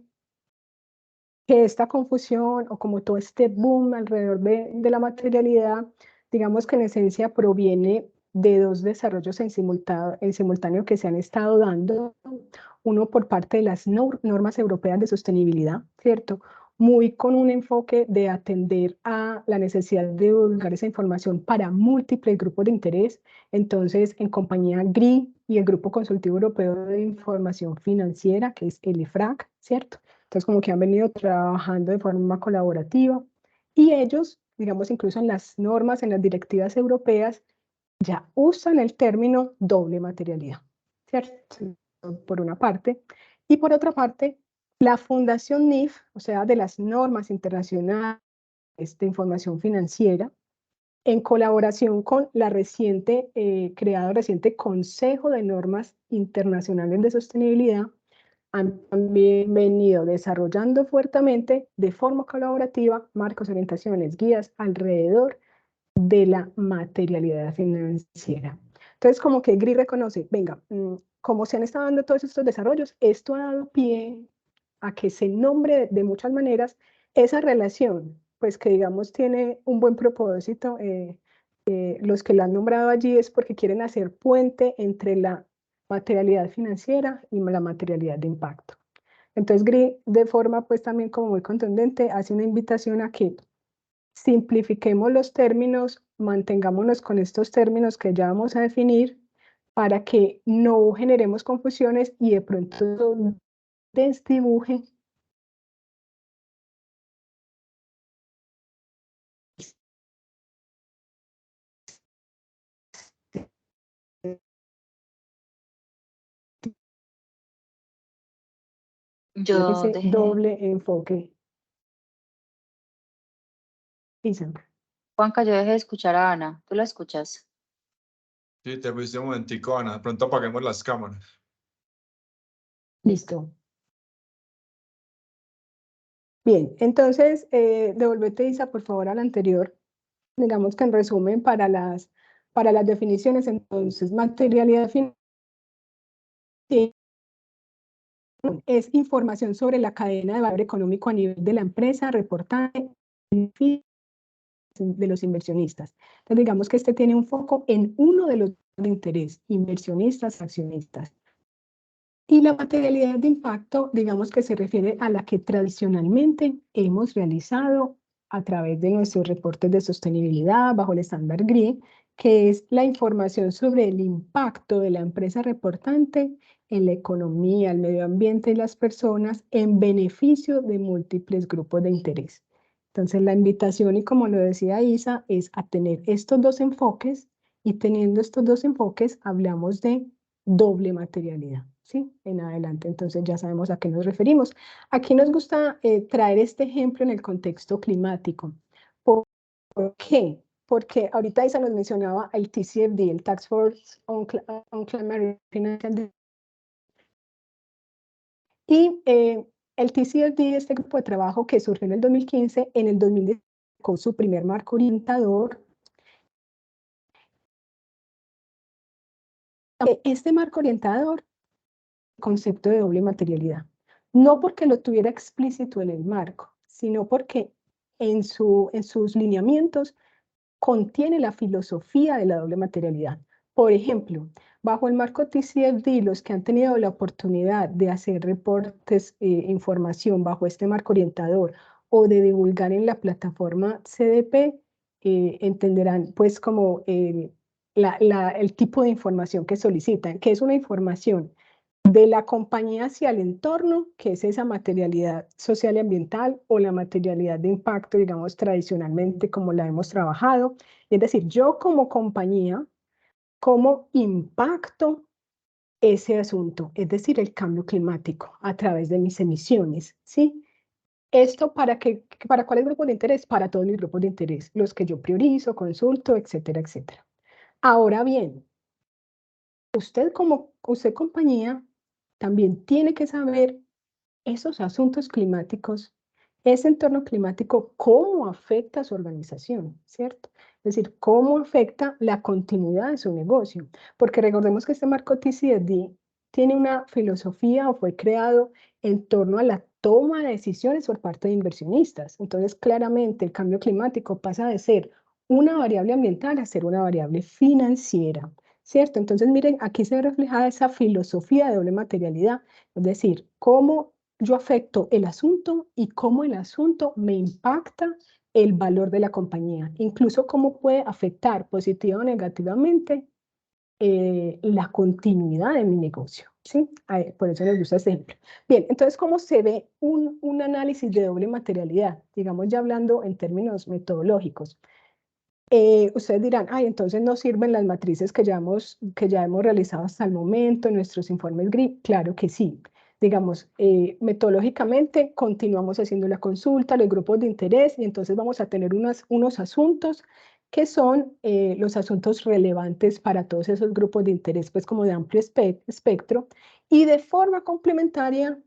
que esta confusión o como todo este boom alrededor de la materialidad, digamos que en esencia proviene de dos desarrollos en simultáneo que se han estado dando, uno por parte de las normas europeas de sostenibilidad, ¿cierto? Muy con un enfoque de atender a la necesidad de divulgar esa información para múltiples grupos de interés. Entonces, en compañía GRI y el Grupo Consultivo Europeo de Información Financiera, que es el EFRAC, ¿cierto? Entonces, como que han venido trabajando de forma colaborativa y ellos, digamos, incluso en las normas, en las directivas europeas, ya usan el término doble materialidad, ¿cierto? Por una parte. Y por otra parte, la Fundación NIF, o sea, de las normas internacionales de información financiera, en colaboración con la creado reciente Consejo de Normas Internacionales de Sostenibilidad, han también venido desarrollando fuertemente de forma colaborativa marcos, orientaciones, guías alrededor de la materialidad financiera. Entonces, como que GRI reconoce, venga, como se han estado dando todos estos desarrollos, esto ha dado pie a que se nombre de muchas maneras esa relación, pues que digamos tiene un buen propósito. Los que la han nombrado allí es porque quieren hacer puente entre la materialidad financiera y la materialidad de impacto. Entonces, GRI, de forma pues también como muy contundente, hace una invitación a que simplifiquemos los términos, mantengámonos con estos términos que ya vamos a definir para que no generemos confusiones y de pronto desdibujen Yo ese dejé, doble enfoque. Isa. Juanca, yo dejé de escuchar a Ana. ¿Tú la escuchas? Sí, te fuiste un momentico, Ana. De pronto apaguemos las cámaras. Listo. Bien, entonces, devuélvete, Isa, por favor, al anterior. Digamos que en resumen, para las definiciones, entonces, materialidad financiera es información sobre la cadena de valor económico a nivel de la empresa, reportaje de los inversionistas. Entonces, digamos que este tiene un foco en uno de los de interés, inversionistas, accionistas. Y la materialidad de impacto, digamos que se refiere a la que tradicionalmente hemos realizado a través de nuestros reportes de sostenibilidad bajo el estándar GRI, que es la información sobre el impacto de la empresa reportante en la economía, el medio ambiente y las personas en beneficio de múltiples grupos de interés. Entonces la invitación, y como lo decía Isa, es a tener estos dos enfoques, y teniendo estos dos enfoques hablamos de doble materialidad, ¿sí? En adelante, entonces ya sabemos a qué nos referimos. Aquí nos gusta traer este ejemplo en el contexto climático. ¿Por qué? Porque ahorita Isa nos mencionaba el TCFD, el Task Force on Climate Financial. Y el TCFD, este grupo de trabajo que surgió en el 2015, en el 2010 con su primer marco orientador. Este marco orientador, concepto de doble materialidad, no porque lo tuviera explícito en el marco, sino porque en sus lineamientos contiene la filosofía de la doble materialidad. Por ejemplo, bajo el marco TCFD, los que han tenido la oportunidad de hacer reportes, información bajo este marco orientador o de divulgar en la plataforma CDP, entenderán pues como el tipo de información que solicitan, que es una información de la compañía hacia el entorno, que es esa materialidad social y ambiental, o la materialidad de impacto, digamos, tradicionalmente como la hemos trabajado. Es decir, yo como compañía, ¿cómo impacto ese asunto? Es decir, el cambio climático a través de mis emisiones, ¿sí? ¿Esto para cuáles grupos de interés? Para todos mis grupos de interés, los que yo priorizo, consulto, etcétera, etcétera. Ahora bien, usted compañía también tiene que saber esos asuntos climáticos, ese entorno climático, cómo afecta a su organización, ¿cierto? Es decir, cómo afecta la continuidad de su negocio. Porque recordemos que este marco TCFD tiene una filosofía o fue creado en torno a la toma de decisiones por parte de inversionistas. Entonces, claramente, el cambio climático pasa de ser una variable ambiental a ser una variable financiera, ¿cierto? Entonces, miren, aquí se ve reflejada esa filosofía de doble materialidad, es decir, cómo yo afecto el asunto y cómo el asunto me impacta el valor de la compañía, incluso cómo puede afectar positiva o negativamente la continuidad de mi negocio, ¿sí? Por eso nos gusta este ejemplo. Bien, entonces, ¿cómo se ve un análisis de doble materialidad? Digamos, ya hablando en términos metodológicos. Ustedes dirán, ay, entonces no sirven las matrices que ya hemos realizado hasta el momento en nuestros informes GRI. Claro que sí. Digamos, metodológicamente continuamos haciendo la consulta, los grupos de interés, y entonces vamos a tener unos asuntos que son los asuntos relevantes para todos esos grupos de interés, pues como de amplio espectro, y de forma complementaria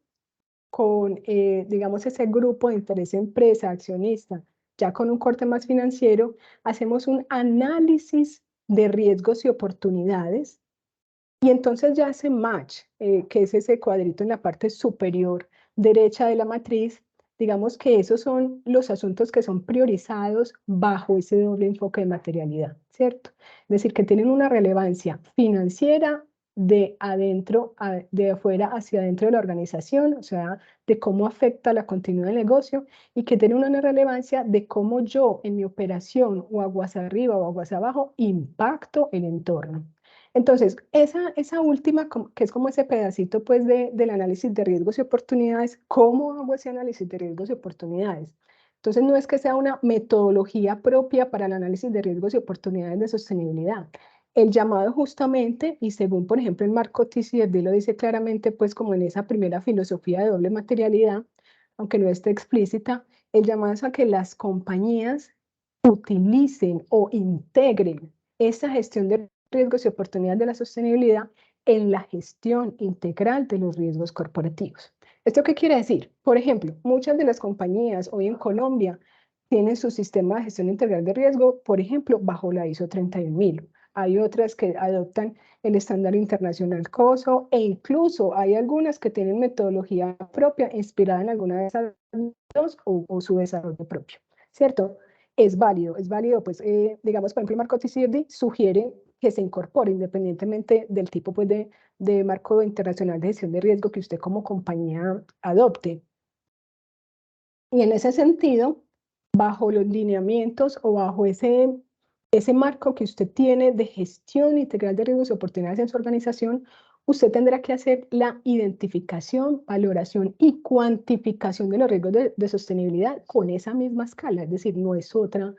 con, digamos, ese grupo de interés empresa, accionista, ya con un corte más financiero, hacemos un análisis de riesgos y oportunidades, y entonces ya ese match, que es ese cuadrito en la parte superior derecha de la matriz, digamos que esos son los asuntos que son priorizados bajo ese doble enfoque de materialidad, ¿cierto? Es decir, que tienen una relevancia financiera de afuera hacia adentro de la organización, o sea, de cómo afecta la continuidad del negocio, y que tiene una relevancia de cómo yo en mi operación, o aguas arriba o aguas abajo, impacto el entorno. Entonces, esa última, que es como ese pedacito pues del análisis de riesgos y oportunidades, ¿cómo hago ese análisis de riesgos y oportunidades? Entonces, no es que sea una metodología propia para el análisis de riesgos y oportunidades de sostenibilidad. El llamado justamente, y según por ejemplo el marco TCFD lo dice claramente, pues como en esa primera filosofía de doble materialidad, aunque no esté explícita, el llamado es a que las compañías utilicen o integren esa gestión de riesgos y oportunidades de la sostenibilidad en la gestión integral de los riesgos corporativos. ¿Esto qué quiere decir? Por ejemplo, muchas de las compañías hoy en Colombia tienen su sistema de gestión integral de riesgo, por ejemplo, bajo la ISO 31000. Hay otras que adoptan el estándar internacional COSO, e incluso hay algunas que tienen metodología propia inspirada en alguna de esas dos, o su desarrollo propio, ¿cierto? Es válido, pues digamos, por ejemplo, el marco TCFD sugiere que se incorpore independientemente del tipo pues, de marco internacional de gestión de riesgo que usted como compañía adopte. Y en ese sentido, bajo los lineamientos o bajo ese marco que usted tiene de gestión integral de riesgos y oportunidades en su organización, usted tendrá que hacer la identificación, valoración y cuantificación de los riesgos de sostenibilidad con esa misma escala, es decir, no es otra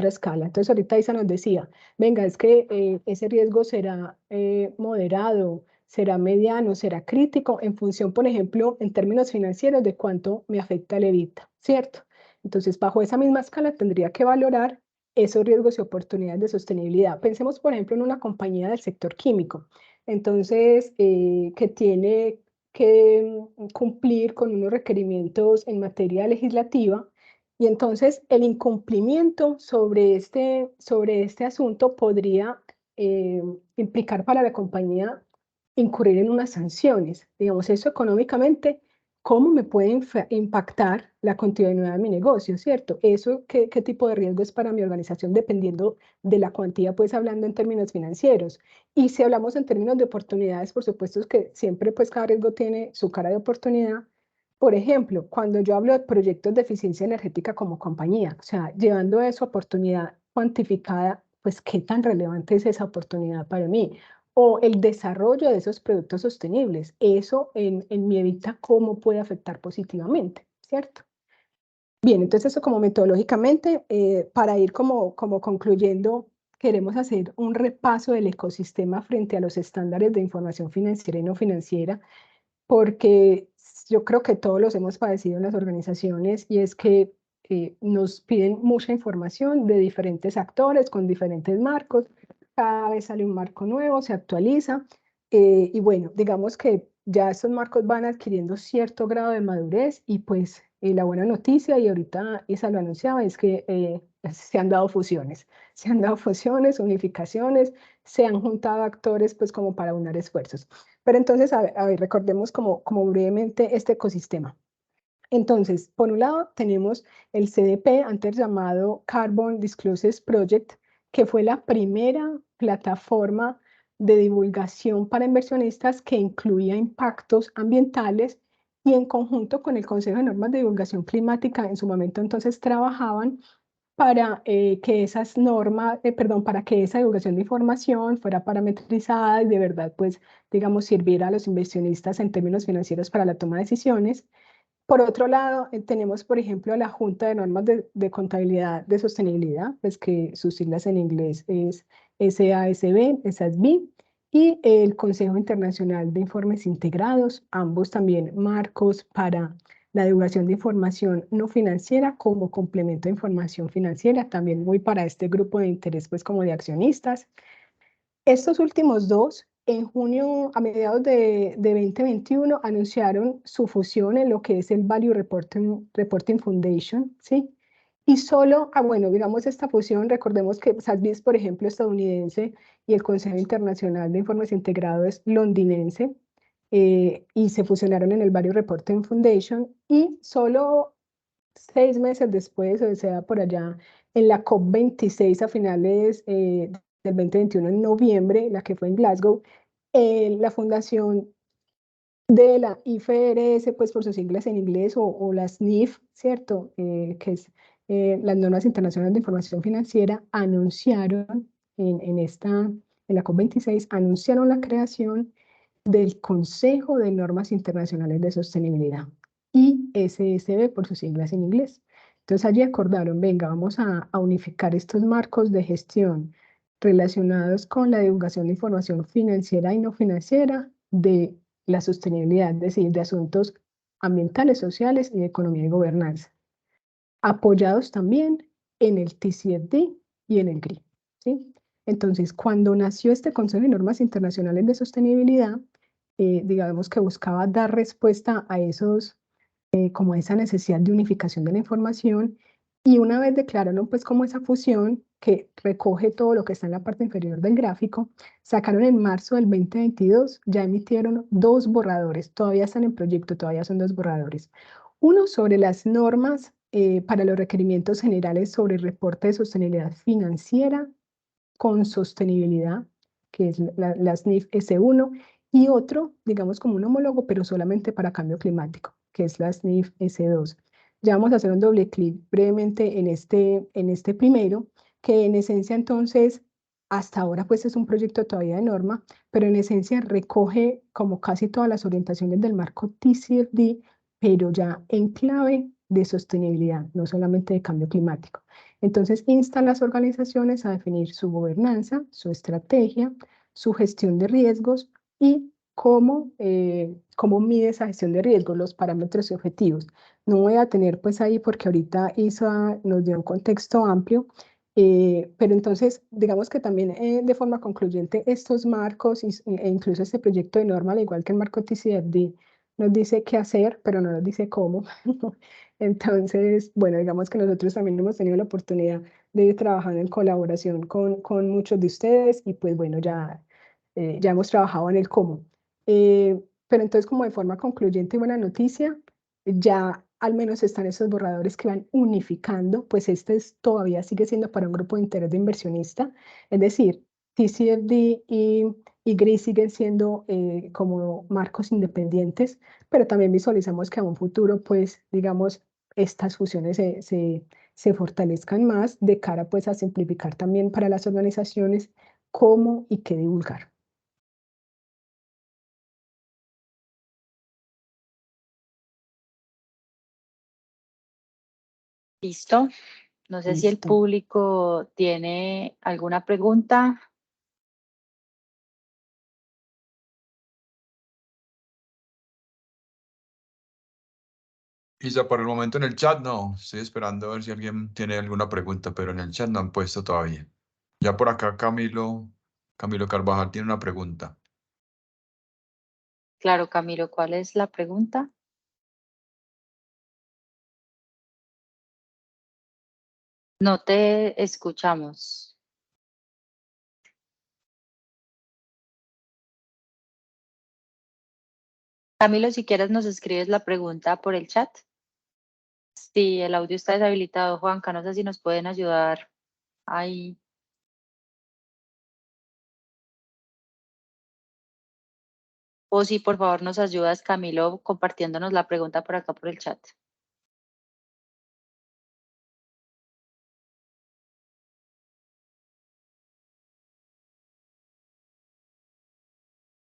escala. Entonces, ahorita Isa nos decía, venga, es que ese riesgo será moderado, será mediano, será crítico, en función, por ejemplo, en términos financieros, de cuánto me afecta el EBITDA, ¿cierto? Entonces, bajo esa misma escala tendría que valorar esos riesgos y oportunidades de sostenibilidad. Pensemos, por ejemplo, en una compañía del sector químico. Entonces, que tiene que cumplir con unos requerimientos en materia legislativa, y entonces el incumplimiento sobre este asunto podría implicar para la compañía incurrir en unas sanciones. Digamos, eso económicamente, ¿cómo me puede impactar la continuidad de mi negocio, cierto? Eso, ¿qué tipo de riesgo es para mi organización dependiendo de la cuantía, pues hablando en términos financieros? Y si hablamos en términos de oportunidades, por supuesto es que siempre pues cada riesgo tiene su cara de oportunidad. Por ejemplo, cuando yo hablo de proyectos de eficiencia energética como compañía, o sea, llevando eso a oportunidad cuantificada, pues qué tan relevante es esa oportunidad para mí. O el desarrollo de esos productos sostenibles, eso en mi EBITDA, ¿cómo puede afectar positivamente? ¿Cierto? Bien, entonces eso como metodológicamente, para ir como concluyendo, queremos hacer un repaso del ecosistema frente a los estándares de información financiera y no financiera, porque yo creo que todos los hemos padecido en las organizaciones, y es que nos piden mucha información de diferentes actores con diferentes marcos. Cada vez sale un marco nuevo, se actualiza, y bueno, digamos que ya estos marcos van adquiriendo cierto grado de madurez, y pues la buena noticia, y ahorita Isa lo anunciaba, es que se han dado fusiones, unificaciones, se han juntado actores pues como para unar esfuerzos. Pero entonces, a ver, recordemos como brevemente este ecosistema. Entonces, por un lado tenemos el CDP, antes llamado Carbon Disclosure Project, que fue la primera plataforma de divulgación para inversionistas que incluía impactos ambientales, y en conjunto con el Consejo de Normas de Divulgación Climática, en su momento entonces trabajaban para que esas normas, para que esa divulgación de información fuera parametrizada y de verdad, pues, digamos, sirviera a los inversionistas en términos financieros para la toma de decisiones. Por otro lado, tenemos, por ejemplo, la Junta de Normas de Contabilidad de Sostenibilidad, pues que sus siglas en inglés es SASB, y el Consejo Internacional de Informes Integrados, ambos también marcos para la divulgación de información no financiera como complemento de información financiera, también muy para este grupo de interés, pues como de accionistas. Estos últimos dos, en junio, a mediados de 2021, anunciaron su fusión en lo que es el Value Reporting Foundation, ¿sí? Y solo, bueno, digamos esta fusión, recordemos que SASB es, por ejemplo, estadounidense, y el Consejo Internacional de Informes Integrados es londinense, y se fusionaron en el Value Reporting Foundation, y solo 6 meses después, o sea, por allá en la COP26 a finales del 2021, en noviembre, la que fue en Glasgow, la fundación de la IFRS, pues por sus siglas en inglés, o las NIF, ¿cierto? Que es las Normas Internacionales de Información Financiera, anunciaron en la COP26, anunciaron la creación del Consejo de Normas Internacionales de Sostenibilidad, ISSB por sus siglas en inglés. Entonces allí acordaron, venga, vamos a unificar estos marcos de gestión relacionados con la divulgación de información financiera y no financiera de la sostenibilidad, es decir, de asuntos ambientales, sociales y de economía y gobernanza, apoyados también en el TCFD y en el GRI, ¿sí? Entonces, cuando nació este Consejo de Normas Internacionales de Sostenibilidad, digamos que buscaba dar respuesta a esos, como esa necesidad de unificación de la información, y una vez declararon pues como esa fusión que recoge todo lo que está en la parte inferior del gráfico, sacaron en marzo del 2022, ya emitieron 2 borradores, todavía están en proyecto, todavía son 2 borradores. Uno sobre las normas para los requerimientos generales sobre el reporte de sostenibilidad financiera con sostenibilidad, que es la SNIF S1, y otro, digamos como un homólogo, pero solamente para cambio climático, que es la SNIF S2. Ya vamos a hacer un doble clic brevemente en este primero, que en esencia entonces hasta ahora pues es un proyecto todavía de norma, pero en esencia recoge como casi todas las orientaciones del marco TCFD, pero ya en clave de sostenibilidad, no solamente de cambio climático. Entonces insta a las organizaciones a definir su gobernanza, su estrategia, su gestión de riesgos y cómo mide esa gestión de riesgos, los parámetros y objetivos. No voy a tener pues ahí porque ahorita Isa nos dio un contexto amplio, pero entonces digamos que también de forma concluyente estos marcos e incluso este proyecto de norma, al igual que el marco TCFD, nos dice qué hacer, pero no nos dice cómo. Entonces, bueno, digamos que nosotros también hemos tenido la oportunidad de ir trabajando en colaboración con muchos de ustedes y pues bueno, ya hemos trabajado en el cómo. Pero entonces, como de forma concluyente y buena noticia, ya al menos están esos borradores que van unificando, pues todavía sigue siendo para un grupo de interés de inversionista, es decir, TCFD y GRI siguen siendo como marcos independientes, pero también visualizamos que a un futuro, pues, digamos, estas fusiones se fortalezcan más de cara, pues, a simplificar también para las organizaciones cómo y qué divulgar. Listo. No sé si el Listo. público tiene alguna pregunta. Isa, por el momento en el chat no. Estoy esperando a ver si alguien tiene alguna pregunta, pero en el chat no han puesto todavía. Ya por acá Camilo Carvajal tiene una pregunta. Claro, Camilo, ¿cuál es la pregunta? No te escuchamos. Camilo, si quieres nos escribes la pregunta por el chat. Sí, el audio está deshabilitado, Juanca, no sé si nos pueden ayudar ahí. O si por favor nos ayudas, Camilo, compartiéndonos la pregunta por acá por el chat.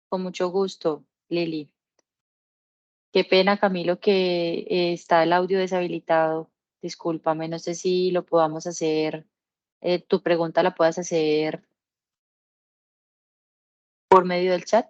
Con mucho gusto, Lili. Qué pena, Camilo, que está el audio deshabilitado. Discúlpame, no sé si lo podamos hacer, tu pregunta la puedas hacer por medio del chat.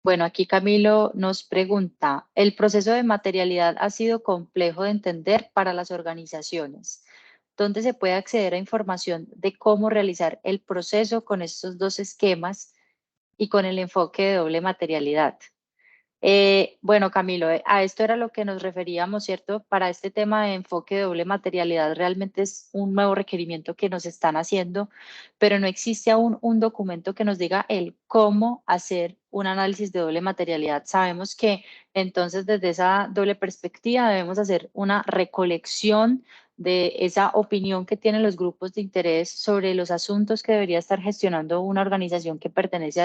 Bueno, aquí Camilo nos pregunta, ¿el proceso de materialidad ha sido complejo de entender para las organizaciones? ¿Dónde se puede acceder a información de cómo realizar el proceso con estos dos esquemas y con el enfoque de doble materialidad? Bueno, Camilo, a esto era lo que nos referíamos, ¿cierto? Para este tema de enfoque de doble materialidad, realmente es un nuevo requerimiento que nos están haciendo, pero no existe aún un documento que nos diga el cómo hacer un análisis de doble materialidad. Sabemos que entonces desde esa doble perspectiva debemos hacer una recolección de esa opinión que tienen los grupos de interés sobre los asuntos que debería estar gestionando una organización que pertenece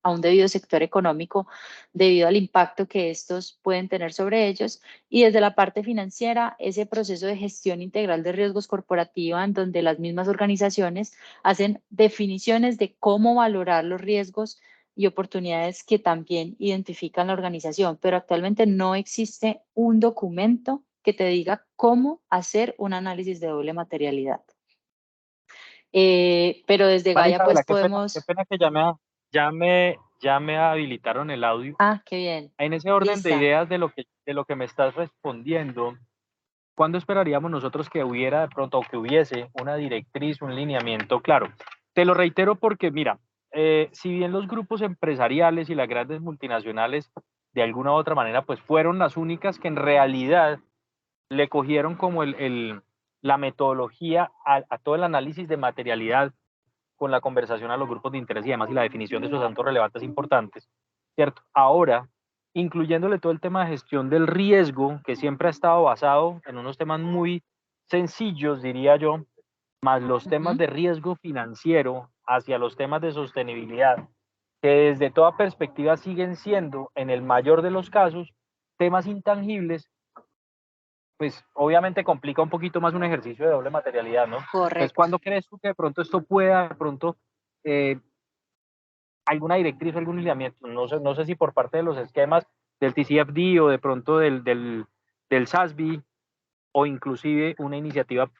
a un debido sector económico debido al impacto que estos pueden tener sobre ellos. Y desde la parte financiera, ese proceso de gestión integral de riesgos corporativa, en donde las mismas organizaciones hacen definiciones de cómo valorar los riesgos y oportunidades que también identifican la organización. Pero actualmente no existe un documento que te diga cómo hacer un análisis de doble materialidad. Pero desde Vale, Gaia pues Isabela, qué podemos... pena que ya me habilitaron el audio. Ah, qué bien. En ese orden de Lista. ideas de lo que me estás respondiendo, ¿cuándo esperaríamos nosotros que hubiera de pronto o que hubiese una directriz, un lineamiento claro? Te lo reitero porque, mira, si bien los grupos empresariales y las grandes multinacionales de alguna u otra manera pues fueron las únicas que en realidad le cogieron como la metodología a todo el análisis de materialidad con la conversación a los grupos de interés y demás y la definición de esos asuntos relevantes importantes, ¿cierto? Ahora, incluyéndole todo el tema de gestión del riesgo, que siempre ha estado basado en unos temas muy sencillos, diría yo, más los temas de riesgo financiero hacia los temas de sostenibilidad, que desde toda perspectiva siguen siendo, en el mayor de los casos, temas intangibles, pues obviamente complica un poquito más un ejercicio de doble materialidad, ¿no? Correcto. Entonces, ¿cuándo crees tú que de pronto esto pueda, de pronto, alguna directriz o algún lineamiento? No sé si por parte de los esquemas del TCFD o de pronto del SASB o inclusive una iniciativa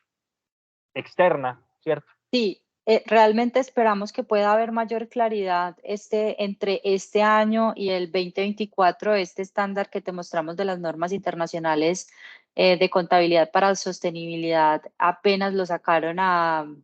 externa, ¿cierto? Sí, realmente esperamos que pueda haber mayor claridad entre este año y el 2024, este estándar que te mostramos de las normas internacionales de contabilidad para sostenibilidad, apenas lo sacaron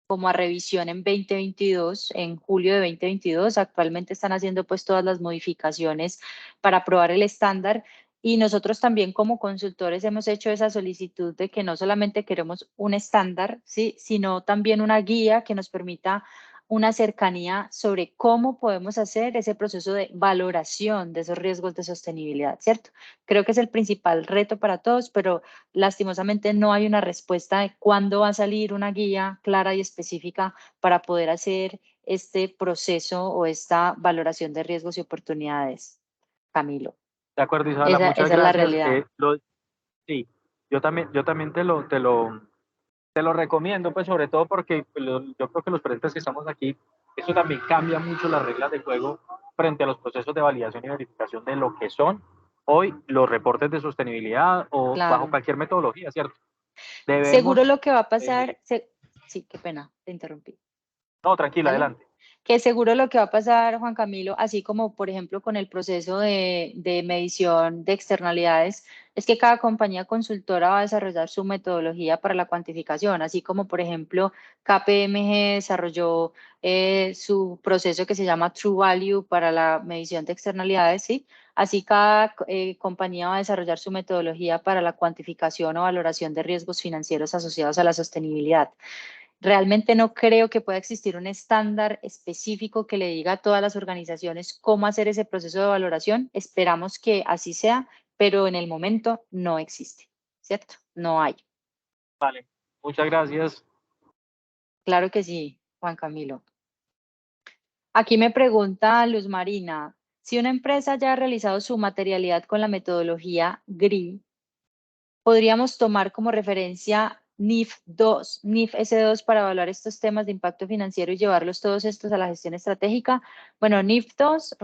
como a revisión en 2022, en julio de 2022. Actualmente están haciendo pues todas las modificaciones para aprobar el estándar. Y nosotros también como consultores hemos hecho esa solicitud de que no solamente queremos un estándar, ¿sí?, sino también una guía que nos permita una cercanía sobre cómo podemos hacer ese proceso de valoración de esos riesgos de sostenibilidad, ¿cierto? Creo que es el principal reto para todos, pero lastimosamente no hay una respuesta de cuándo va a salir una guía clara y específica para poder hacer este proceso o esta valoración de riesgos y oportunidades, Camilo. De acuerdo, Isabela, muchas Esa es la gracias. realidad. Sí, yo también te lo recomiendo, pues sobre todo porque yo creo que los presentes que estamos aquí, eso también cambia mucho las reglas de juego frente a los procesos de validación y verificación de lo que son hoy los reportes de sostenibilidad o bajo Claro. cualquier metodología, ¿cierto? Debemos, Seguro lo que va a pasar, sí, qué pena, te interrumpí. no, tranquila, ¿Vale? adelante. Que seguro lo que va a pasar, Juan Camilo, así como por ejemplo con el proceso de medición de externalidades, es que cada compañía consultora va a desarrollar su metodología para la cuantificación, así como por ejemplo KPMG desarrolló su proceso que se llama True Value para la medición de externalidades, ¿sí? Así cada compañía va a desarrollar su metodología para la cuantificación o valoración de riesgos financieros asociados a la sostenibilidad. Realmente no creo que pueda existir un estándar específico que le diga a todas las organizaciones cómo hacer ese proceso de valoración. Esperamos que así sea, pero en el momento no existe, ¿cierto? No hay. Vale, muchas gracias. Claro que sí, Juan Camilo. Aquí me pregunta Luz Marina, si una empresa ya ha realizado su materialidad con la metodología GRI, podríamos tomar como referencia NIF S2 para evaluar estos temas de impacto financiero y llevarlos todos estos a la gestión estratégica. Bueno, NIF 2,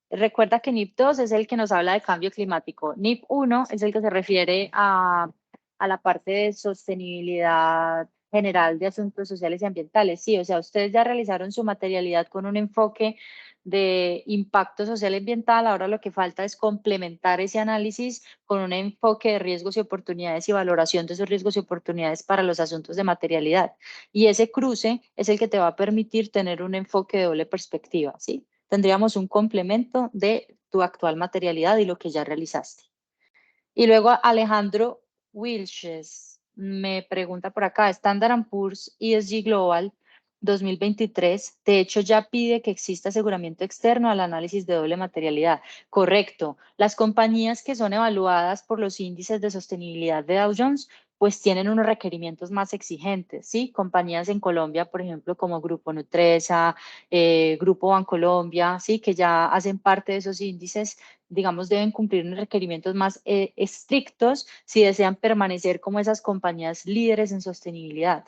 recuerda que NIF 2 es el que nos habla de cambio climático. NIF 1 es el que se refiere a la parte de sostenibilidad general de asuntos sociales y ambientales. Sí, o sea, ustedes ya realizaron su materialidad con un enfoque de impacto social y ambiental. Ahora lo que falta es complementar ese análisis con un enfoque de riesgos y oportunidades y valoración de esos riesgos y oportunidades para los asuntos de materialidad. Y ese cruce es el que te va a permitir tener un enfoque de doble perspectiva, ¿sí? Tendríamos un complemento de tu actual materialidad y lo que ya realizaste. Y luego Alejandro Wilches me pregunta por acá, Standard & Poor's ESG Global 2023, de hecho ya pide que exista aseguramiento externo al análisis de doble materialidad. Correcto. Las compañías que son evaluadas por los índices de sostenibilidad de Dow Jones, pues tienen unos requerimientos más exigentes, ¿sí? Compañías en Colombia, por ejemplo, como Grupo Nutresa, Grupo Bancolombia, ¿sí? Que ya hacen parte de esos índices, digamos, deben cumplir unos requerimientos más estrictos si desean permanecer como esas compañías líderes en sostenibilidad.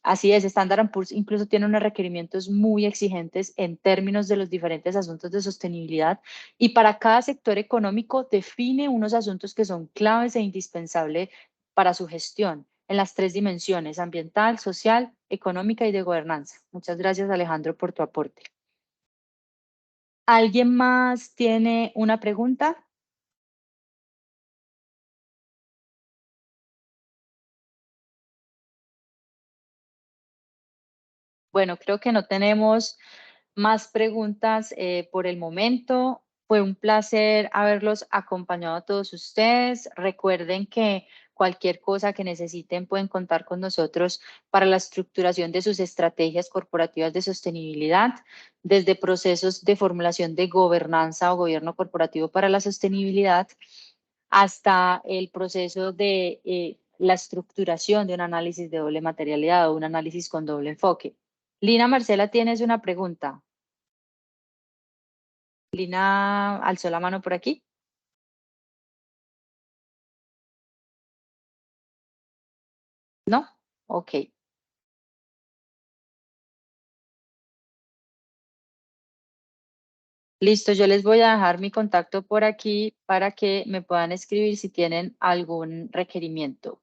Así es, Standard & Poor's incluso tiene unos requerimientos muy exigentes en términos de los diferentes asuntos de sostenibilidad y para cada sector económico define unos asuntos que son claves e indispensables para su gestión en las tres dimensiones, ambiental, social, económica y de gobernanza. Muchas gracias, Alejandro, por tu aporte. ¿Alguien más tiene una pregunta? Bueno, creo que no tenemos más preguntas por el momento. Fue un placer haberlos acompañado a todos ustedes. Recuerden que cualquier cosa que necesiten pueden contar con nosotros para la estructuración de sus estrategias corporativas de sostenibilidad, desde procesos de formulación de gobernanza o gobierno corporativo para la sostenibilidad, hasta el proceso de la estructuración de un análisis de doble materialidad o un análisis con doble enfoque. Lina Marcela, ¿tienes una pregunta? Lina alzó la mano por aquí. ¿No? Ok. Listo, yo les voy a dejar mi contacto por aquí para que me puedan escribir si tienen algún requerimiento.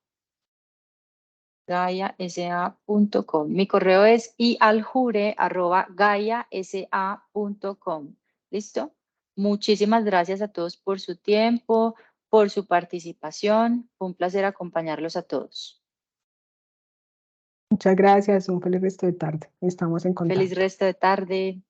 GaiaSA.com. Mi correo es ialjure@gaiasa.com. ¿Listo? Muchísimas gracias a todos por su tiempo, por su participación. Fue un placer acompañarlos a todos. Muchas gracias, un feliz resto de tarde. Estamos en contacto. Feliz resto de tarde.